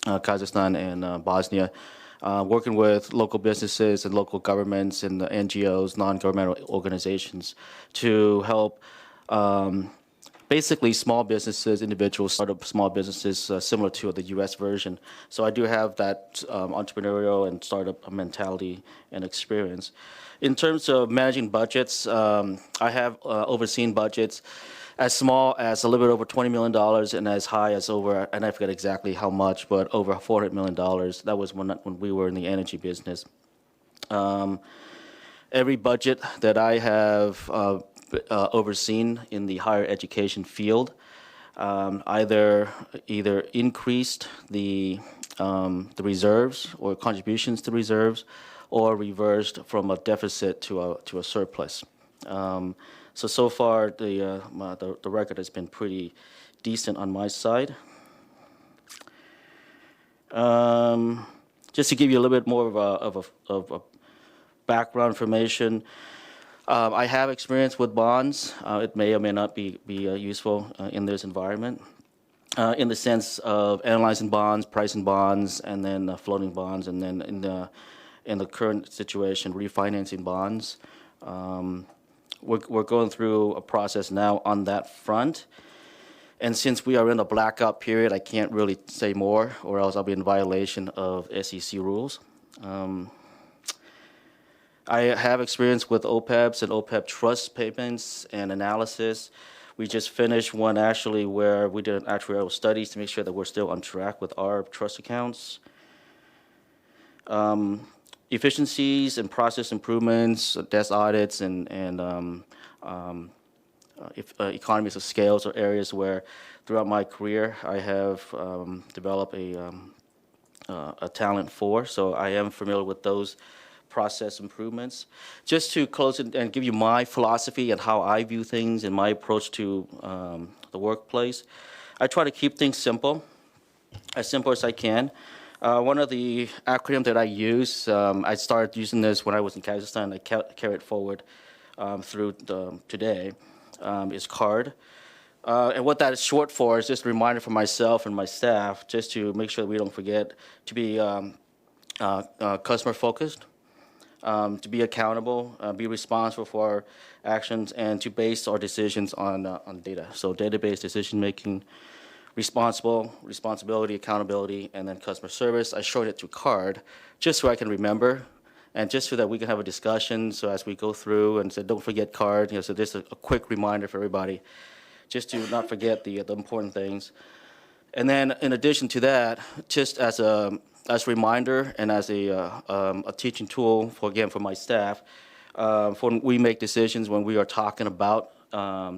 Kazakhstan and Bosnia, working with local businesses and local governments and the NGOs, non-governmental organizations, to help basically small businesses, individuals, startup small businesses, similar to the U.S. version. So I do have that entrepreneurial and startup mentality and experience. In terms of managing budgets, I have overseen budgets as small as a little bit over $20 million and as high as over, and I forget exactly how much, but over $400 million. That was when we were in the energy business. Every budget that I have overseen in the higher education field either increased the reserves or contributions to reserves, or reversed from a deficit to a surplus. So far the record has been pretty decent on my side. Just to give you a little bit more of a background information, I have experience with bonds. It may or may not be useful in this environment. In the sense of analyzing bonds, pricing bonds, and then floating bonds, and then in the current situation, refinancing bonds. We're going through a process now on that front. And since we are in a blackout period, I can't really say more, or else I'll be in violation of SEC rules. I have experience with OPEBs and OPEB trust payments and analysis. We just finished one actually where we did actuarial studies to make sure that we're still on track with our trust accounts. Efficiencies and process improvements, desk audits, and economies of scales are areas where throughout my career I have developed a talent for, so I am familiar with those process improvements. Just to close it and give you my philosophy and how I view things and my approach to the workplace, I try to keep things simple as I can. One of the acronyms that I use, I started using this when I was in Kazakhstan. I carry it forward through today, is CARD. And what that is short for is just a reminder for myself and my staff, just to make sure that we don't forget to be customer focused, to be accountable, be responsible for our actions, and to base our decisions on data. So database decision making, responsibility, accountability, and then customer service. I showed it to CARD just so I can remember, and just so that we can have a discussion. So as we go through and say, don't forget CARD. So this is a quick reminder for everybody, just to not forget the important things. And then in addition to that, just as a reminder and as a teaching tool for my staff, for when we make decisions, when we are talking about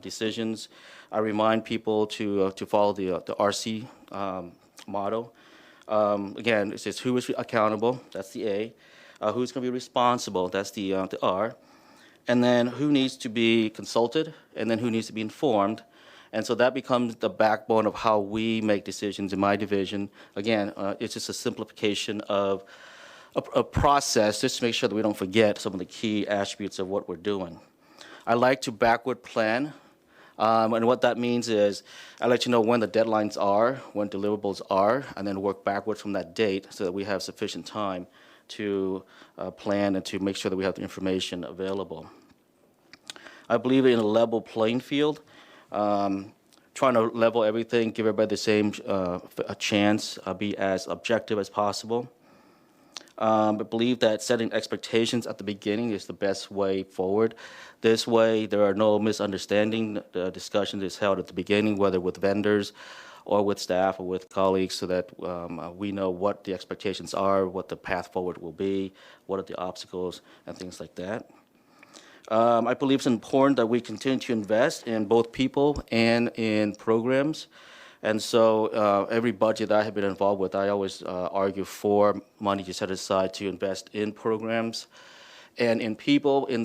decisions, I remind people to follow the RC model. Again, it says who is accountable, that's the A. Who's going to be responsible, that's the R. And then who needs to be consulted, and then who needs to be informed. And so that becomes the backbone of how we make decisions in my division. Again, it's just a simplification of a process just to make sure that we don't forget some of the key attributes of what we're doing. I like to backward plan. And what that means is I let you know when the deadlines are, when deliverables are, and then work backwards from that date so that we have sufficient time to plan and to make sure that we have the information available. I believe in a level playing field, trying to level everything, give everybody the same a chance, be as objective as possible. I believe that setting expectations at the beginning is the best way forward. This way, there are no misunderstandings. The discussion is held at the beginning, whether with vendors or with staff or with colleagues, so that we know what the expectations are, what the path forward will be, what are the obstacles, and things like that. I believe it's important that we continue to invest in both people and in programs. And so every budget that I have been involved with, I always argue for money to set aside to invest in programs and in people, in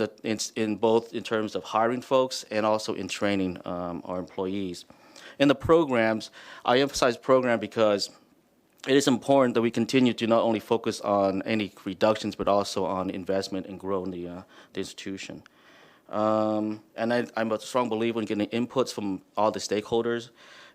both in terms of hiring folks and also in training our employees. In the programs, I emphasize program because it is important that we continue to not only focus on any reductions, but also on investment and growing the institution. And I'm a strong believer in getting inputs from all the stakeholders,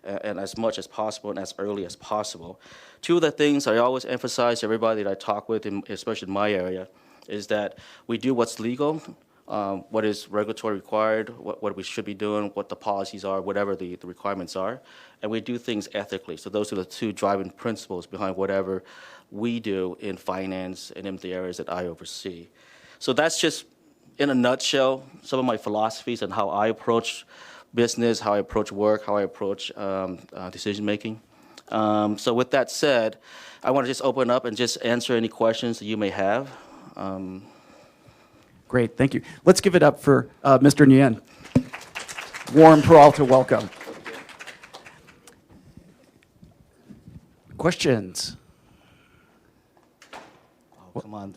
and as much as possible and as early as possible. Two of the things I always emphasize to everybody that I talk with, especially in my area, is that we do what's legal, what is regulatory required, what we should be doing, what the policies are, whatever the requirements are, and we do things ethically. So those are the two driving principles behind whatever we do in finance and in the areas that I oversee. So that's just, in a nutshell, some of my philosophies and how I approach business, how I approach work, how I approach decision making. So with that said, I want to just open up and just answer any questions that you may have. Great, thank you. Let's give it up for Mr. Nguyen. Warm Peralta, welcome. Questions? Oh, come on.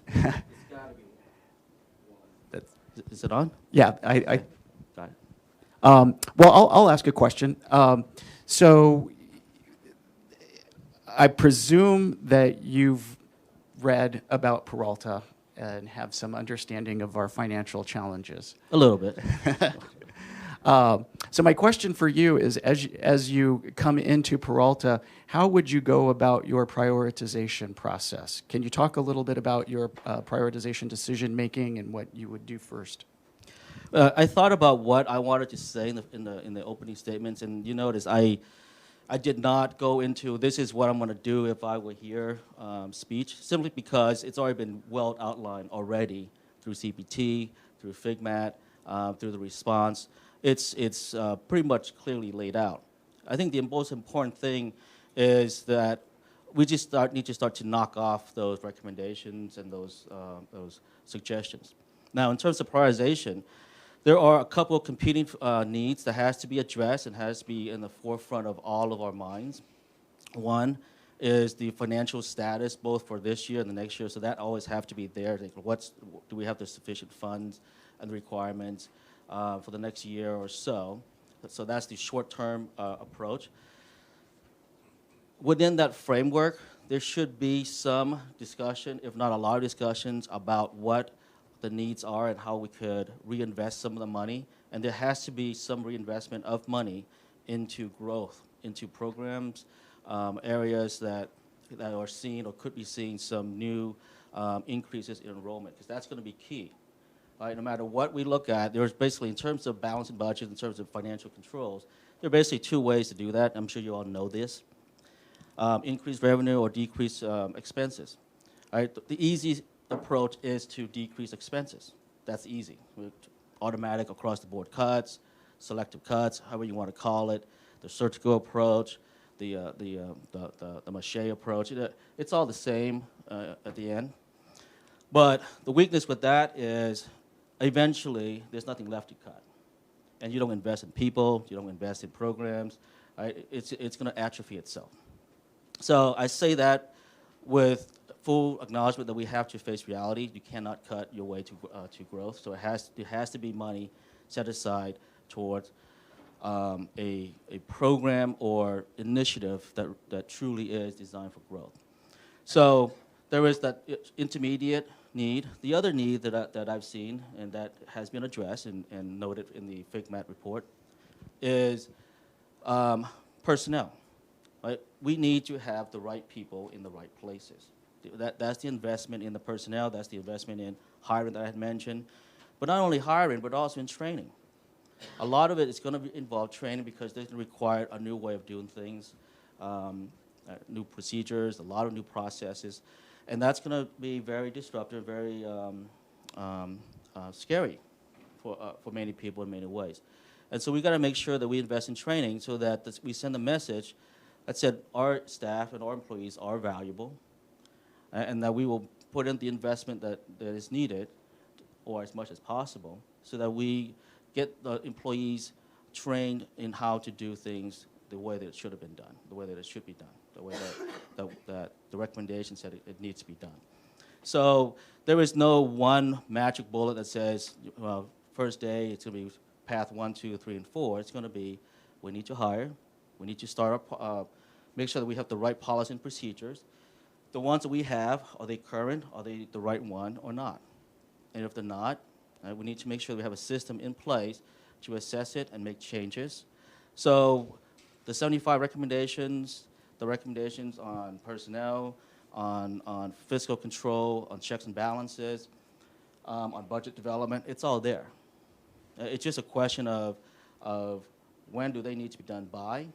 Is it on? Yeah, Got it. well, I'll ask a question. So I presume that you've read about Peralta and have some understanding of our financial challenges. A little bit. So my question for you is, as you come into Peralta, how would you go about your prioritization process? Can you talk a little bit about your prioritization decision-making and what you would do first? I thought about what I wanted to say in the opening statements, and you notice I did not go into this is what I'm going to do if I were here speech, simply because it's already been well outlined already through CPT, through FIGMAT, through the response. It's pretty much clearly laid out. I think the most important thing is that we just need to start to knock off those recommendations and those suggestions. Now, in terms of prioritization, there are a couple of competing needs that has to be addressed and has to be in the forefront of all of our minds. One is the financial status, both for this year and the next year, so that always have to be there. Like, do we have the sufficient funds and the requirements for the next year or so? So that's the short-term approach. Within that framework, there should be some discussion, if not a lot of discussions, about what the needs are and how we could reinvest some of the money. And there has to be some reinvestment of money into growth, into programs, areas that are seeing or could be seeing some new increases in enrollment, because that's going to be key. Right? No matter what we look at, there's basically, in terms of balancing budget, in terms of financial controls, there are basically two ways to do that. I'm sure you all know this. Increase revenue or decrease expenses. Right? The easy approach is to decrease expenses. That's easy. Automatic across-the-board cuts, selective cuts, however you want to call it, the surgical approach, the mache approach. It's all the same at the end. But the weakness with that is eventually there's nothing left to cut. And you don't invest in people, you don't invest in programs. Right? It's going to atrophy itself. So I say that with full acknowledgement that we have to face reality. You cannot cut your way to growth. So it has to be money set aside towards a program or initiative that truly is designed for growth. So there is that intermediate need. The other need that I've seen and that has been addressed and noted in the FIGMAT report is personnel. Right? We need to have the right people in the right places. That's the investment in the personnel. That's the investment in hiring that I had mentioned. But not only hiring, but also in training. A lot of it is going to involve training because they require a new way of doing things, new procedures, a lot of new processes. And that's going to be very disruptive, very scary for many people in many ways. And so we've got to make sure that we invest in training so that we send a message that said our staff and our employees are valuable, and that we will put in the investment that is needed, or as much as possible, so that we get the employees trained in how to do things the way that it should have been done, the way that it should be done, the way that the recommendation said it needs to be done. So there is no one magic bullet that says, well, first day it's going to be path 1, 2, 3, and 4. It's going to be, we need to hire, we need to start up, make sure that we have the right policy and procedures. The ones that we have, are they current? Are they the right one or not? And if they're not, we need to make sure we have a system in place to assess it and make changes. So the 75 recommendations, the recommendations on personnel, on fiscal control, on checks and balances, on budget development, it's all there. It's just a question of when do they need to be done by,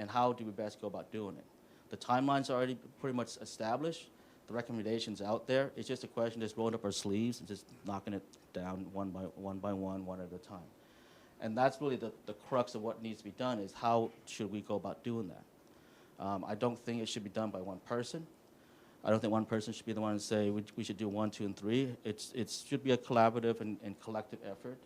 and how do we best go about doing it. The timeline's already pretty much established. The recommendations out there. It's just a question of just rolling up our sleeves and just knocking it down one by one at a time. And that's really the crux of what needs to be done, is how should we go about doing that. I don't think it should be done by one person. I don't think one person should be the one to say we should do 1, 2, and 3. It should be a collaborative and collective effort.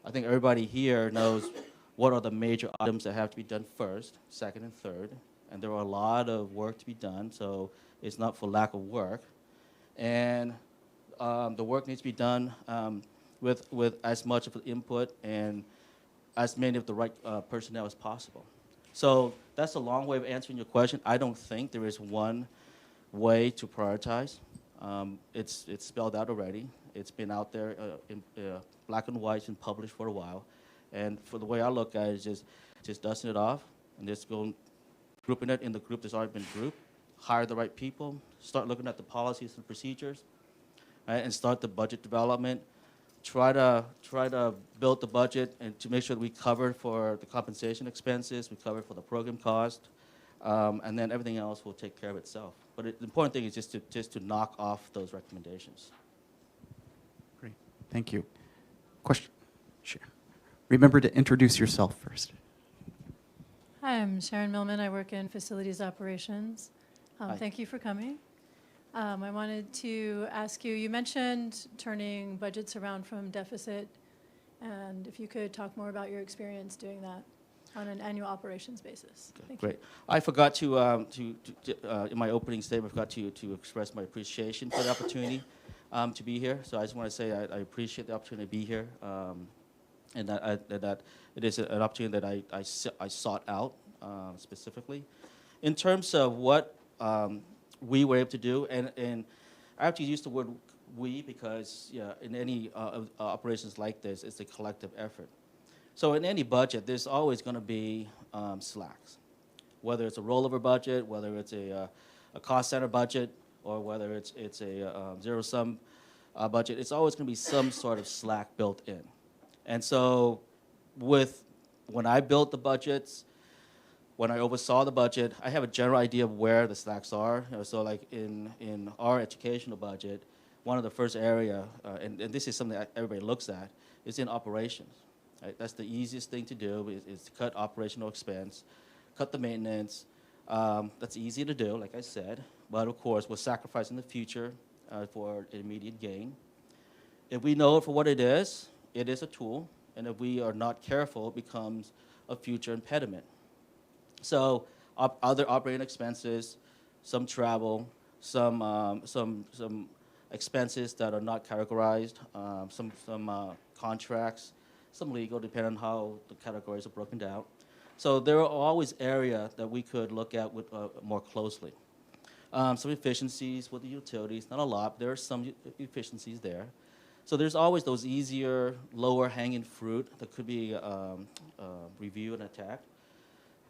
I think everybody here knows what are the major items that have to be done first, second, and third. And there are a lot of work to be done, so it's not for lack of work. And the work needs to be done with as much of the input and as many of the right personnel as possible. So that's a long way of answering your question. I don't think there is one way to prioritize. It's spelled out already. It's been out there in black and white and published for a while. And for the way I look at it is just dusting it off and just go grouping it in the group that's already been grouped, hire the right people, start looking at the policies and procedures, right, and start the budget development. Try to build the budget and to make sure that we cover for the compensation expenses, we cover for the program cost, and then everything else will take care of itself. But the important thing is just to knock off those recommendations. Great. Thank you. Question? Sure. Remember to introduce yourself first. Hi, I'm Sharon Millman. I work in facilities operations. Hi. Thank you for coming. I wanted to ask you, you mentioned turning budgets around from deficit, and if you could talk more about your experience doing that on an annual operations basis. Thank you. Great. I forgot to in my opening statement, I forgot to express my appreciation for the opportunity to be here. So I just want to say I appreciate the opportunity to be here, and that it is an opportunity that I sought out specifically. In terms of what we were able to do, and I have to use the word we because in any operations like this, it's a collective effort. So in any budget, there's always going to be slacks, whether it's a rollover budget, whether it's a cost center budget, or whether it's a zero-sum budget. It's always going to be some sort of slack built in. And so when I built the budgets, when I oversaw the budget, I have a general idea of where the slacks are. So like in our educational budget, one of the first area, and this is something that everybody looks at, is in operations. Right? That's the easiest thing to do is to cut operational expense, cut the maintenance. That's easy to do, like I said, but of course we're sacrificing the future for immediate gain. If we know it for what it is a tool, and if we are not careful, it becomes a future impediment. So other operating expenses, some travel, some expenses that are not categorized, some contracts, some legal, depending on how the categories are broken down. So there are always areas that we could look at with, more closely. Some efficiencies with the utilities, not a lot, there are some efficiencies there. So there's always those easier, lower hanging fruit that could be reviewed and attacked.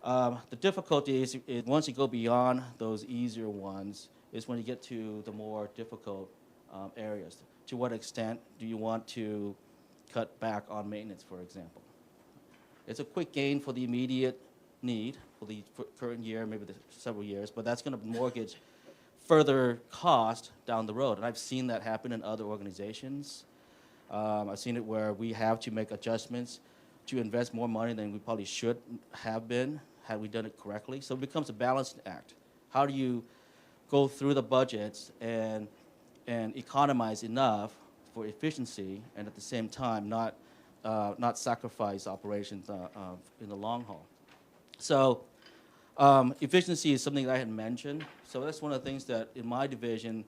The difficulty is once you go beyond those easier ones is when you get to the more difficult areas. To what extent do you want to cut back on maintenance, for example? It's a quick gain for the immediate need for the current year, maybe the several years, but that's going to mortgage further cost down the road. And I've seen that happen in other organizations. I've seen it where we have to make adjustments to invest more money than we probably should have been had we done it correctly. So it becomes a balancing act. How do you go through the budgets and economize enough for efficiency and at the same time not sacrifice operations in the long haul? So efficiency is something that I had mentioned. So that's one of the things that in my division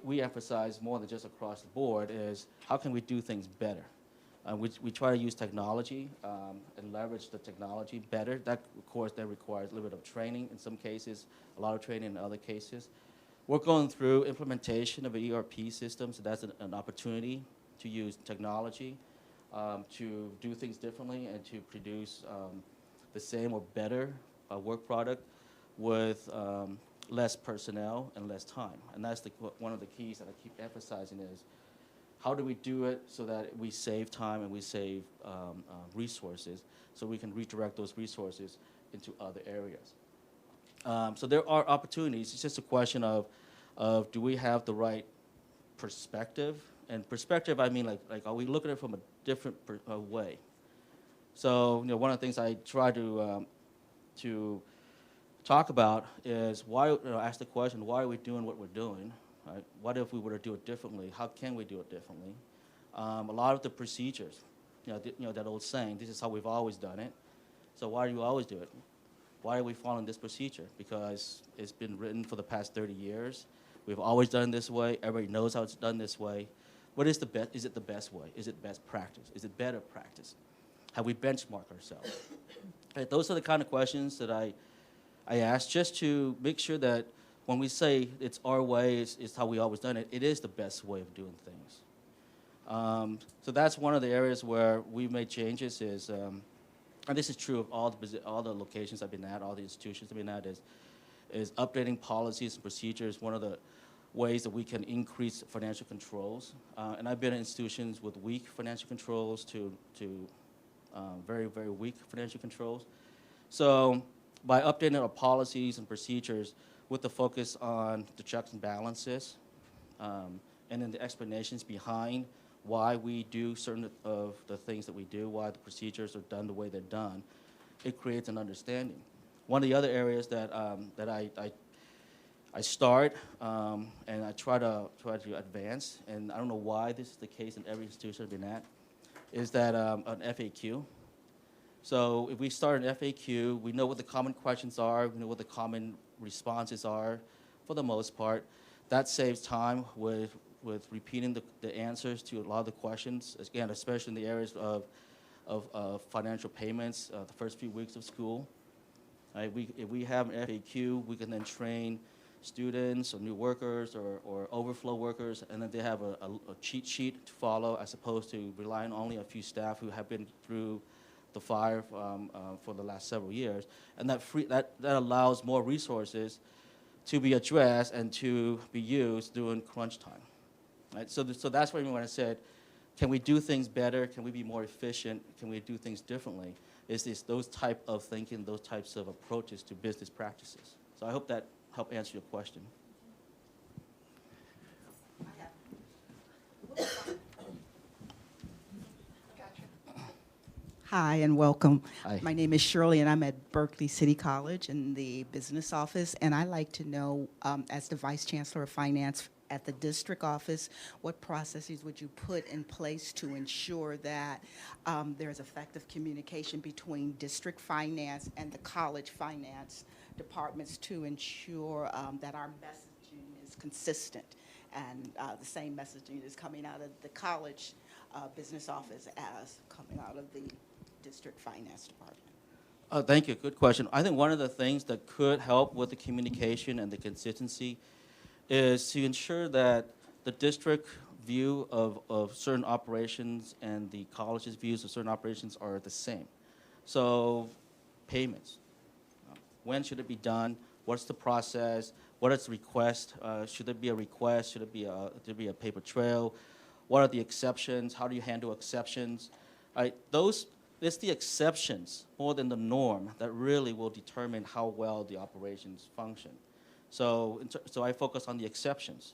we emphasize more than just across the board is how can we do things better? We try to use technology and leverage the technology better. That, of course, that requires a little bit of training in some cases, a lot of training in other cases. We're going through implementation of an ERP system, so that's an opportunity to use technology to do things differently and to produce the same or better work product with less personnel and less time. And that's one of the keys that I keep emphasizing is how do we do it so that we save time and we save resources so we can redirect those resources into other areas. So there are opportunities. It's just a question of do we have the right perspective? And perspective, I mean like are we looking at it from a different way? So one of the things I try to talk about is why. Ask the question: why are we doing what we're doing? Right? What if we were to do it differently? How can we do it differently? A lot of the procedures, that old saying, this is how we've always done it. So why do you always do it? Why are we following this procedure? Because it's been written for the past 30 years. We've always done it this way. Everybody knows how it's done this way. What is the best? Is it the best way? Is it best practice? Is it better practice? Have we benchmarked ourselves? Right, those are the kind of questions that I ask just to make sure that when we say it's our way, it's how we always done it, it is the best way of doing things. So that's one of the areas where we made changes is, and this is true of all the locations I've been at, all the institutions I've been at, is updating policies and procedures, one of the ways that we can increase financial controls. And I've been in institutions with weak financial controls to very, very weak financial controls. So by updating our policies and procedures with the focus on the checks and balances, and then the explanations behind why we do certain of the things that we do, why the procedures are done the way they're done, it creates an understanding. One of the other areas that I start and I try to advance, and I don't know why this is the case in every institution I've been at, is that an FAQ. So if we start an FAQ, we know what the common questions are, we know what the common responses are for the most part. That saves time with repeating the answers to a lot of the questions, again, especially in the areas of financial payments the first few weeks of school. Right? If we have an FAQ, we can then train students or new workers or overflow workers, and then they have a cheat sheet to follow as opposed to relying only on a few staff who have been through the fire for the last several years. And that allows more resources to be addressed and to be used during crunch time. Right? So that's what I mean when I said, can we do things better? Can we be more efficient? Can we do things differently? It's those type of thinking, those types of approaches to business practices. So I hope that helped answer your question. Hi and welcome. Hi. My name is Shirley and I'm at Berkeley City College in the business office, and I'd like to know, as the Vice Chancellor of Finance at the district office, what processes would you put in place to ensure that there's effective communication between district finance and the college finance departments to ensure that our messaging is consistent and the same messaging is coming out of the college business office as coming out of the district finance department? Thank you. Good question. I think one of the things that could help with the communication and the consistency is to ensure that the district view of certain operations and the college's views of certain operations are the same. So payments. When should it be done? What's the process? What is the request? Should there be a request? Should it be a paper trail? What are the exceptions? How do you handle exceptions? It's the exceptions more than the norm that really will determine how well the operations function. So I focus on the exceptions.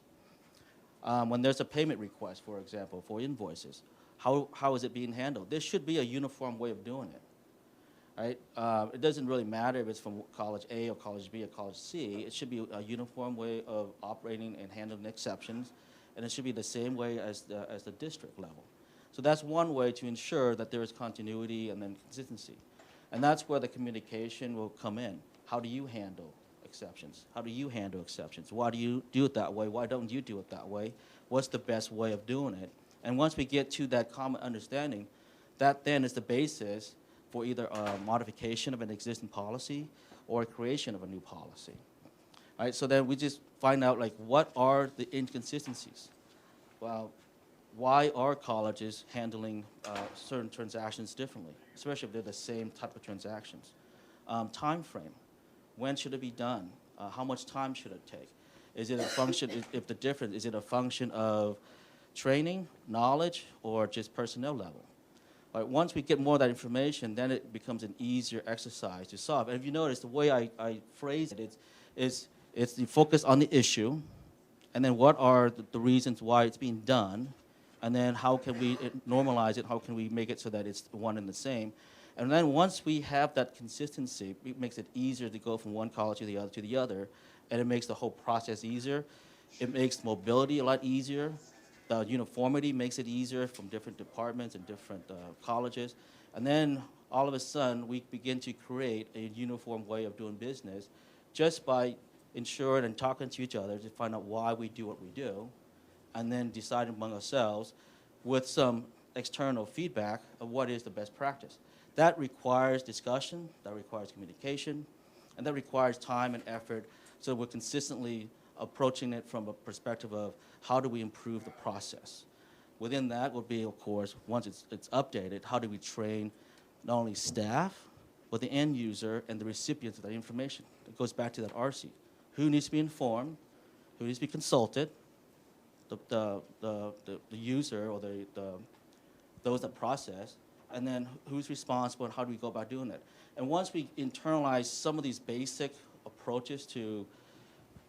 When there's a payment request, for example, for invoices, how is it being handled? There should be a uniform way of doing it. Right? It doesn't really matter if it's from college A or college B or college C. It should be a uniform way of operating and handling exceptions, and it should be the same way as the district level. So that's one way to ensure that there is continuity and then consistency. And that's where the communication will come in. How do you handle exceptions? How do you handle exceptions? Why do you do it that way? Why don't you do it that way? What's the best way of doing it? And once we get to that common understanding, that then is the basis for either a modification of an existing policy or a creation of a new policy. All right, so then we just find out, like, what are the inconsistencies? Well, why are colleges handling certain transactions differently, especially if they're the same type of transactions? Time frame. When should it be done? How much time should it take? Is it a function, if the difference, is it a function of training, knowledge, or just personnel level? Right, once we get more of that information, then it becomes an easier exercise to solve. And if you notice, the way I phrase it is the focus on the issue, and then what are the reasons why it's being done, and then how can we normalize it, how can we make it so that it's one and the same. And then once we have that consistency, it makes it easier to go from one college to the other, and it makes the whole process easier. It makes mobility a lot easier. The uniformity makes it easier from different departments and different colleges. And then all of a sudden, we begin to create a uniform way of doing business just by ensuring and talking to each other to find out why we do what we do, and then decide among ourselves with some external feedback of what is the best practice. That requires discussion, that requires communication, and that requires time and effort, so we're consistently approaching it from a perspective of how do we improve the process. Within that would be, of course, once it's updated, how do we train not only staff, but the end user and the recipients of that information. It goes back to that RC. Who needs to be informed? Who needs to be consulted? The user or those that process, and then who's responsible and how do we go about doing it? And once we internalize some of these basic approaches to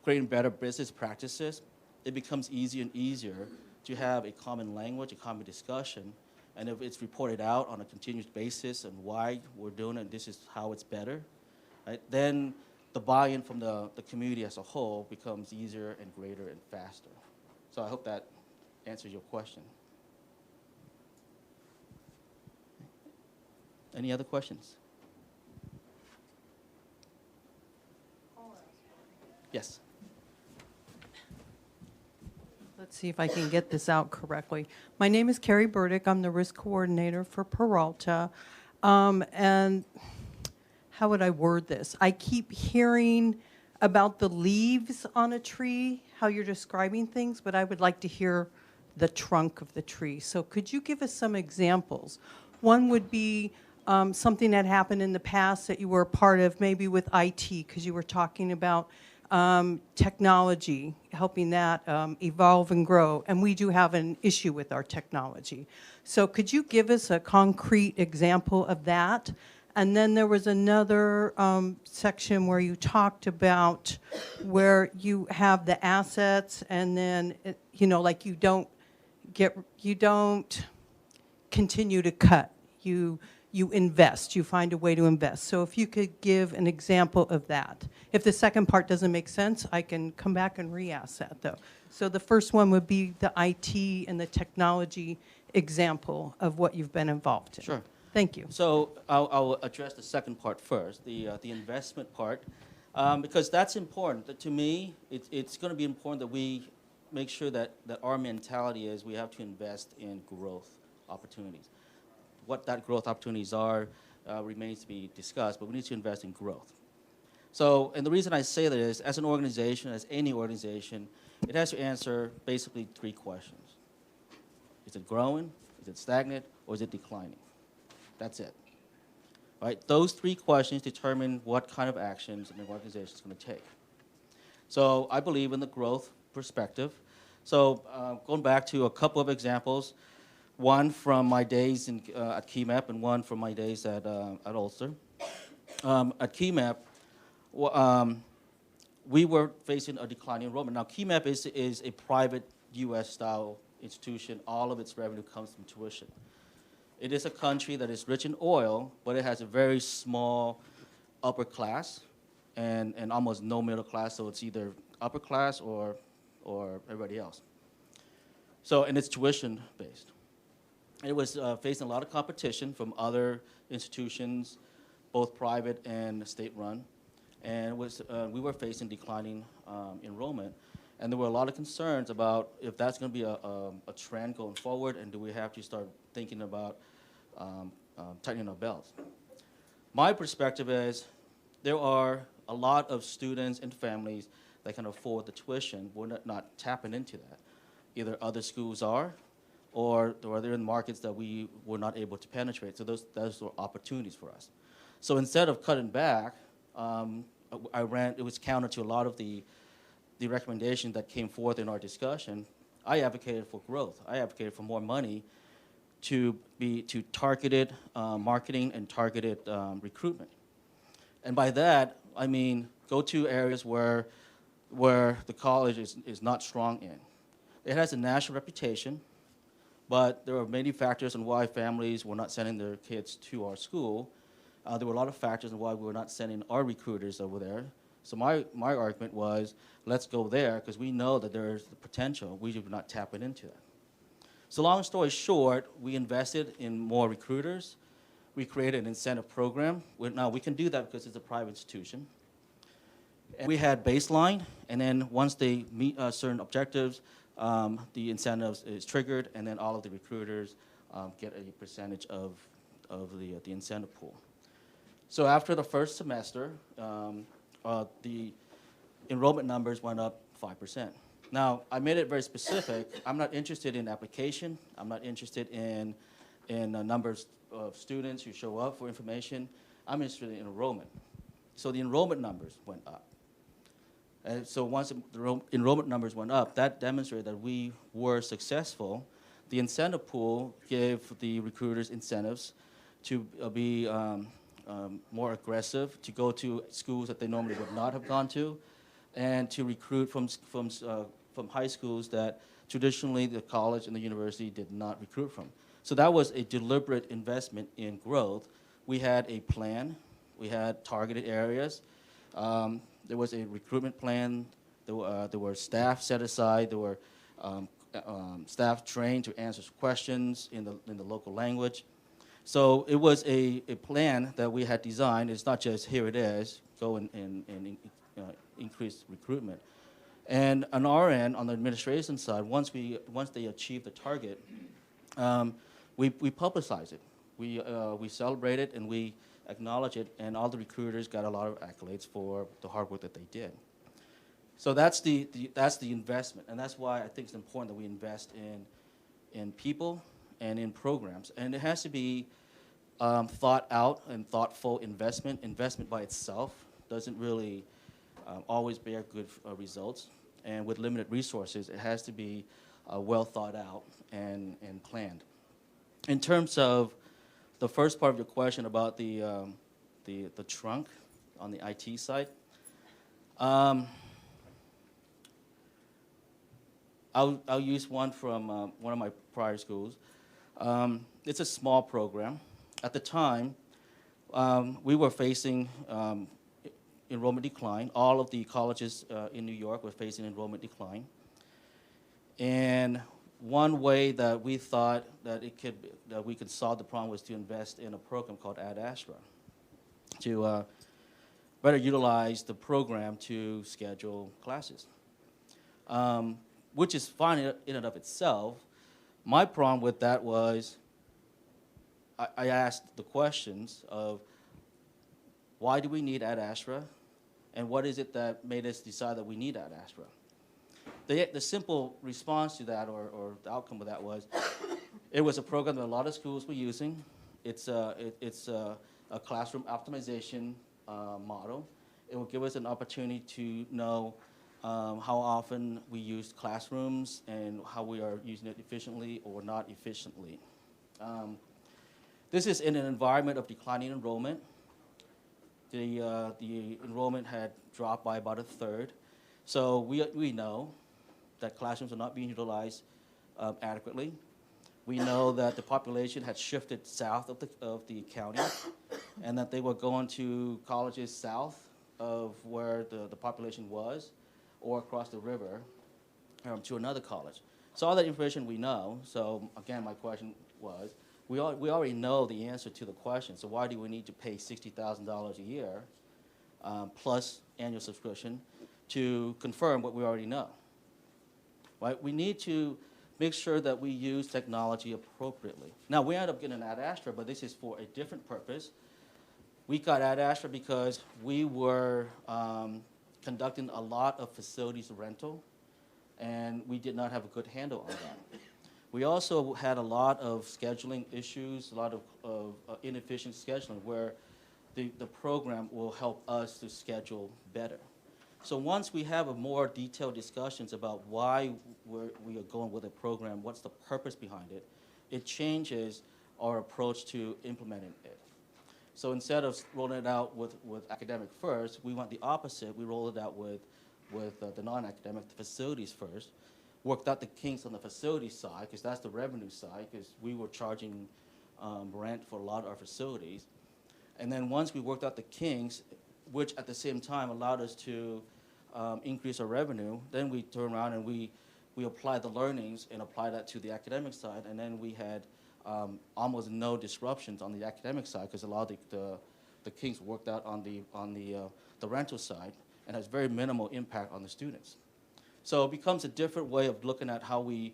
creating better business practices, it becomes easier and easier to have a common language, a common discussion, and if it's reported out on a continuous basis and why we're doing it, and this is how it's better, right, then the buy-in from the community as a whole becomes easier and greater and faster. So I hope that answers your question. Any other questions? Yes. Let's see if I can get this out correctly. My name is Carrie Burdick. I'm the risk coordinator for Peralta. And how would I word this? I keep hearing about the leaves on a tree, how you're describing things, but I would like to hear the trunk of the tree. So could you give us some examples? One would be something that happened in the past that you were a part of, maybe with IT, because you were talking about technology, helping that evolve and grow. And we do have an issue with our technology. So could you give us a concrete example of that? And then there was another section where you talked about where you have the assets and then, like you don't continue to cut. You invest, you find a way to invest. So if you could give an example of that. If the second part doesn't make sense, I can come back and re-ask that though. So the first one would be the IT and the technology example of what you've been involved in. Sure. Thank you. So I'll address the second part first, the investment part, because that's important. To me, it's going to be important that we make sure that our mentality is we have to invest in growth opportunities. What that growth opportunities are remains to be discussed, but we need to invest in growth. So, and the reason I say that is, as an organization, as any organization, it has to answer basically three questions. Is it growing? Is it stagnant? Or is it declining? That's it. Right? Those three questions determine what kind of actions an organization is going to take. So I believe in the growth perspective. So going back to a couple of examples, one from my days at KeyMap and one from my days at Ulster. At KeyMap, we were facing a declining enrollment. Now, KeyMap is a private U.S.-style institution. All of its revenue comes from tuition. It is a country that is rich in oil, but it has a very small upper class and almost no middle class, so it's either upper class or everybody else. So, and it's tuition-based. It was facing a lot of competition from other institutions, both private and state-run, and we were facing declining enrollment. And there were a lot of concerns about if that's going to be a trend going forward, and do we have to start thinking about tightening our belts. My perspective is there are a lot of students and families that can afford the tuition. We're not tapping into that. Either other schools are, or they're in markets that we were not able to penetrate. So those were opportunities for us. So instead of cutting back, it was counter to a lot of the recommendations that came forth in our discussion. I advocated for growth. I advocated for more money to targeted marketing and targeted recruitment. And by that, I mean go to areas where the college is not strong in. It has a national reputation, but there are many factors on why families were not sending their kids to our school. There were a lot of factors on why we were not sending our recruiters over there. So my argument was, let's go there because we know that there's the potential. We should not tap into that. So long story short, we invested in more recruiters. We created an incentive program. Now we can do that because it's a private institution. And we had baseline, and then once they meet certain objectives, the incentives is triggered, and then all of the recruiters get a percentage of the incentive pool. So after the first semester, the enrollment numbers went up 5%. Now, I made it very specific. I'm not interested in application. I'm not interested in numbers of students who show up for information. I'm interested in enrollment. So the enrollment numbers went up. And so once the enrollment numbers went up, that demonstrated that we were successful. The incentive pool gave the recruiters incentives to be more aggressive, to go to schools that they normally would not have gone to, and to recruit from high schools that traditionally the college and the university did not recruit from. So that was a deliberate investment in growth. We had a plan. We had targeted areas. There was a recruitment plan. There were staff set aside. There were staff trained to answer questions in the local language. So it was a plan that we had designed. It's not just here it is, go and increase recruitment. And on our end, on the administration side, once they achieve the target, we publicize it. We celebrate it and we acknowledge it, and all the recruiters got a lot of accolades for the hard work that they did. So that's the investment, and that's why I think it's important that we invest in people and in programs. And it has to be thought out and thoughtful investment. Investment by itself doesn't really always bear good results. And with limited resources, it has to be well thought out and planned. In terms of the first part of your question about the trunk on the IT side, I'll use one from one of my prior schools. It's a small program. At the time, we were facing enrollment decline. All of the colleges in New York were facing enrollment decline. And one way that we thought that we could solve the problem was to invest in a program called Ad-Astra, to better utilize the program to schedule classes, which is fine in and of itself. My problem with that was I asked the questions of why do we need Ad-Astra, and what is it that made us decide that we need Ad-Astra? The simple response to that, or the outcome of that, was it was a program that a lot of schools were using. It's a classroom optimization model. It will give us an opportunity to know how often we use classrooms and how we are using it efficiently or not efficiently. This is in an environment of declining enrollment. The enrollment had dropped by about a third. So we know that classrooms are not being utilized adequately. We know that the population had shifted south of the county, and that they were going to colleges south of where the population was, or across the river to another college. So all that information we know. So again, my question was, we already know the answer to the question, so why do we need to pay $60,000 a year plus annual subscription to confirm what we already know? Right? We need to make sure that we use technology appropriately. Now, we ended up getting Ad-Astra, but this is for a different purpose. We got Ad-Astra because we were conducting a lot of facilities rental, and we did not have a good handle on that. We also had a lot of scheduling issues, a lot of inefficient scheduling, where the program will help us to schedule better. So once we have a more detailed discussions about why we are going with a program, what's the purpose behind it, it changes our approach to implementing it. So instead of rolling it out with academic first, we went the opposite. We rolled it out with the non-academic, the facilities first, worked out the kinks on the facility side, because that's the revenue side, because we were charging rent for a lot of our facilities. And then once we worked out the kinks, which at the same time allowed us to increase our revenue, then we turn around and we apply the learnings and apply that to the academic side, and then we had almost no disruptions on the academic side, because a lot of the kinks worked out on the rental side, and has very minimal impact on the students. So it becomes a different way of looking at how we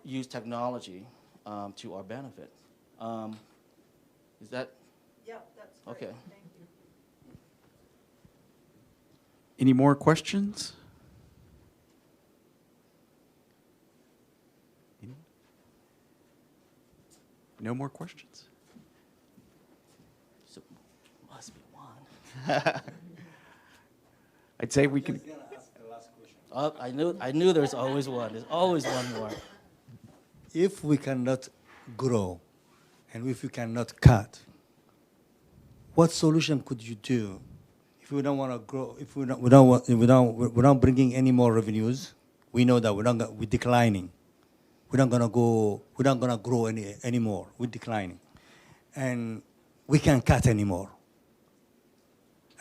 use technology to our benefit. Is that, Yeah, that's okay. Thank you. Any more questions? Anyone? No more questions? So, must be one. I'd say we can. Oh, I knew there's always one. There's always one more. If we cannot grow and if we cannot cut, what solution could you do if we don't want to grow? If we we're not bringing any more revenues, we know that we're declining. We're not gonna grow anymore. We're declining, and we can't cut anymore.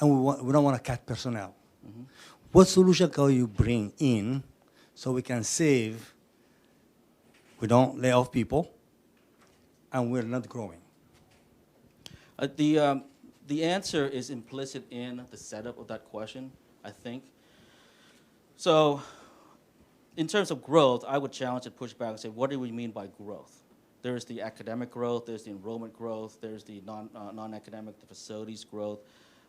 And we don't want to cut personnel. Mm-hmm. What solution can you bring in so we can save? We don't lay off people, and we're not growing. The answer is implicit in the setup of that question, I think. So, in terms of growth, I would challenge and push back and say, what do we mean by growth? There's the academic growth, there's the enrollment growth, there's the non-academic, the facilities growth.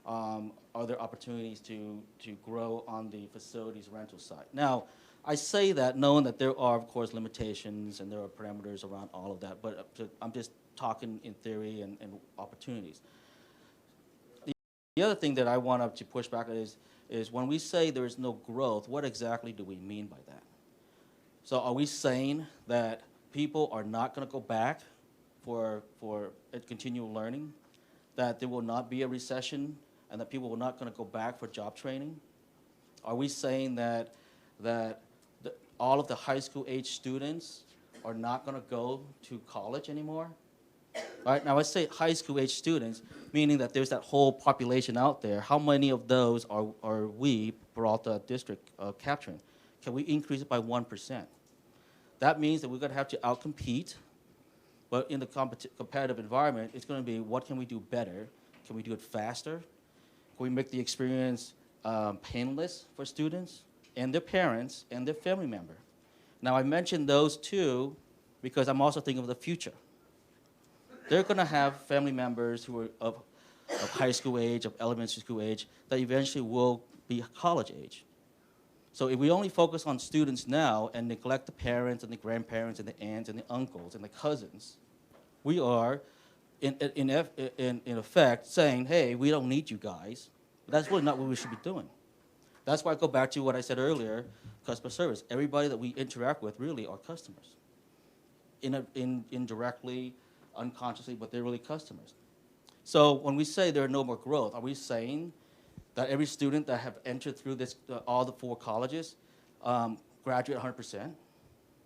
Are there opportunities to grow on the facilities rental side? Now, I say that knowing that there are, of course, limitations and there are parameters around all of that, but I'm just talking in theory and opportunities. The other thing that I want to push back is when we say there is no growth, what exactly do we mean by that? So are we saying that people are not going to go back for continual learning, that there will not be a recession, and that people are not going to go back for job training? Are we saying that all of the high school age students are not going to go to college anymore? All right, now I say high school age students, meaning that there's that whole population out there. How many of those are we, Peralta District, capturing? Can we increase it by 1%? That means that we're going to have to outcompete, but in the competitive environment, it's going to be what can we do better? Can we do it faster? Can we make the experience painless for students and their parents and their family member? Now, I mentioned those two because I'm also thinking of the future. They're going to have family members who are of high school age, of elementary school age, that eventually will be college age. So if we only focus on students now and neglect the parents and the grandparents and the aunts and the uncles and the cousins, we are, in effect, saying, hey, we don't need you guys. But that's really not what we should be doing. That's why I go back to what I said earlier, customer service. Everybody that we interact with really are customers. Indirectly, unconsciously, but they're really customers. So when we say there are no more growth, are we saying that every student that have entered through this, all the 4 colleges graduate 100%?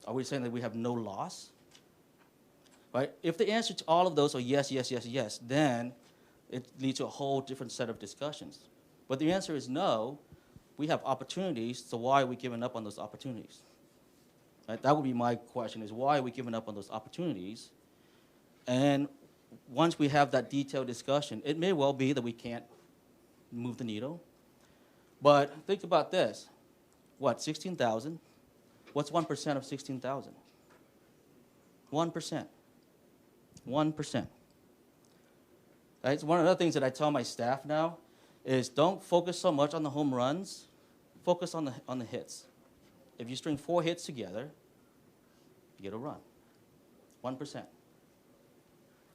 Are we saying that we have no loss? Right? If the answer to all of those are yes, yes, yes, yes, then it leads to a whole different set of discussions. But the answer is no. We have opportunities, so why are we giving up on those opportunities? Right? That would be my question, is why are we giving up on those opportunities? And once we have that detailed discussion, it may well be that we can't move the needle. But think about this. What, 16,000? What's 1% of 16,000? 1%. 1%. Right? So one of the things that I tell my staff now is don't focus so much on the home runs, focus on the hits. If you string 4 hits together, you get a run. 1%.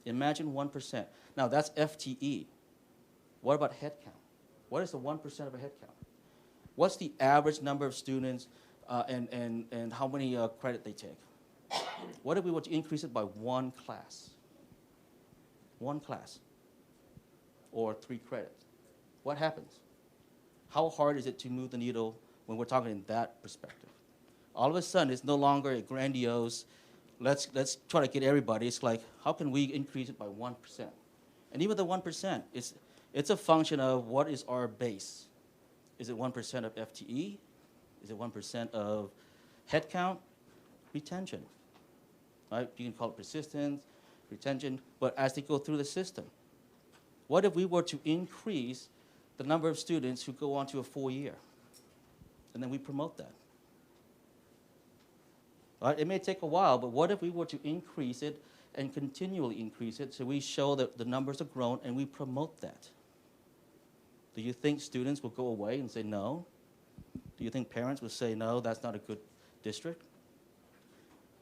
Imagine 1%. Now that's FTE. What about head count? What is the 1% of a head count? What's the average number of students and how many credit they take? What if we were to increase it by 1 class? 1 class. Or 3 credits. What happens? How hard is it to move the needle when we're talking in that perspective? All of a sudden, it's no longer a grandiose, let's try to get everybody. It's like, how can we increase it by 1%? And even the 1%, it's a function of what is our base. Is it 1% of FTE? Is it 1% of headcount? Retention. Right? You can call it persistence, retention, but as they go through the system. What if we were to increase the number of students who go on to a 4-year? And then we promote that. Right? It may take a while, but what if we were to increase it and continually increase it so we show that the numbers have grown and we promote that. Do you think students will go away and say no? Do you think parents will say no, that's not a good district?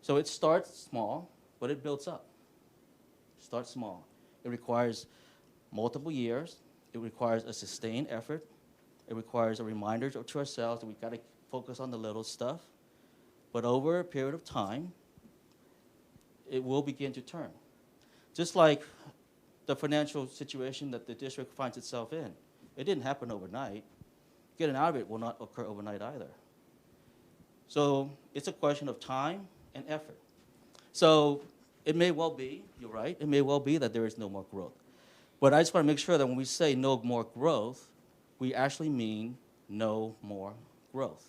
So it starts small, but it builds up. Start small. It requires multiple years. It requires a sustained effort. It requires a reminder to ourselves that we've got to focus on the little stuff. But over a period of time, it will begin to turn. Just like the financial situation that the district finds itself in. It didn't happen overnight. Getting out of it will not occur overnight either. So it's a question of time and effort. So it may well be, you're right, it may well be that there is no more growth. But I just want to make sure that when we say no more growth, we actually mean no more growth.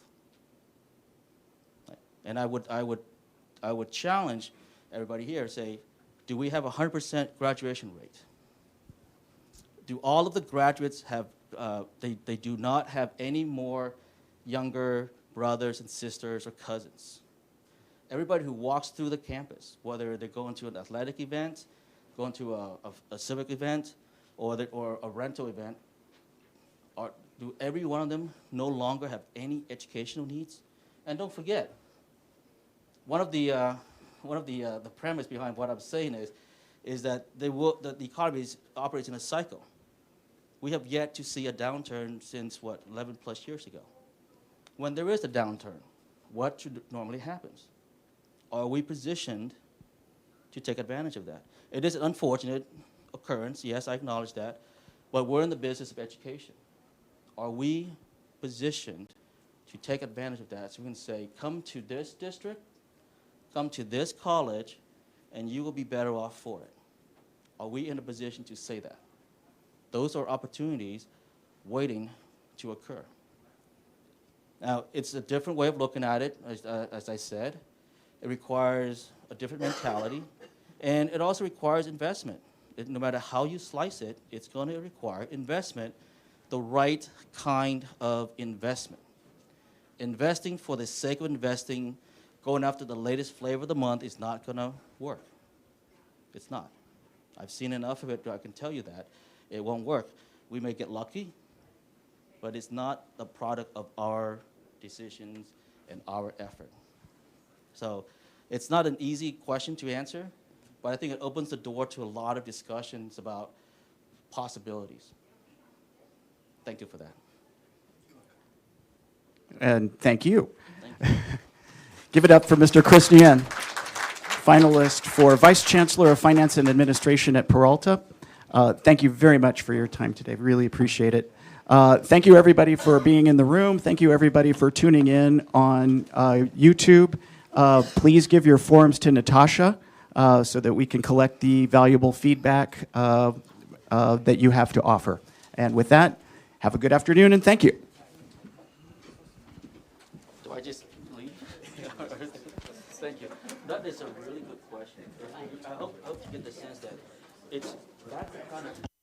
And I would challenge everybody here, say, do we have a 100% graduation rate? Do all of the graduates have, they do not have any more younger brothers and sisters or cousins? Everybody who walks through the campus, whether they're going to an athletic event, going to a civic event, or a rental event, do every one of them no longer have any educational needs? And don't forget, one of the premise behind what I'm saying is that the economy operates in a cycle. We have yet to see a downturn since, 11 plus years ago. When there is a downturn, what should normally happens? Are we positioned to take advantage of that? It is an unfortunate occurrence, yes, I acknowledge that, but we're in the business of education. Are we positioned to take advantage of that so we can say, come to this district, come to this college, and you will be better off for it? Are we in a position to say that? Those are opportunities waiting to occur. Now, it's a different way of looking at it, as I said. It requires a different mentality, and it also requires investment. No matter how you slice it, it's going to require investment, the right kind of investment. Investing for the sake of investing, going after the latest flavor of the month is not going to work. It's not. I've seen enough of it, I can tell you that. It won't work. We may get lucky, but it's not the product of our decisions and our effort. So it's not an easy question to answer, but I think it opens the door to a lot of discussions about possibilities. Thank you for that. And thank you. Give it up for Mr. Chris Nguyen, finalist for Vice Chancellor of Finance and Administration at Peralta. Thank you very much for your time today. Really appreciate it. Thank you, everybody, for being in the room. Thank you, everybody, for tuning in on YouTube. Please give your forms to Natasha so that we can collect the valuable feedback that you have to offer. And with that, have a good afternoon, and thank you. Do I just leave? Thank you. That is a really good question. I hope you get the sense that it's that kind of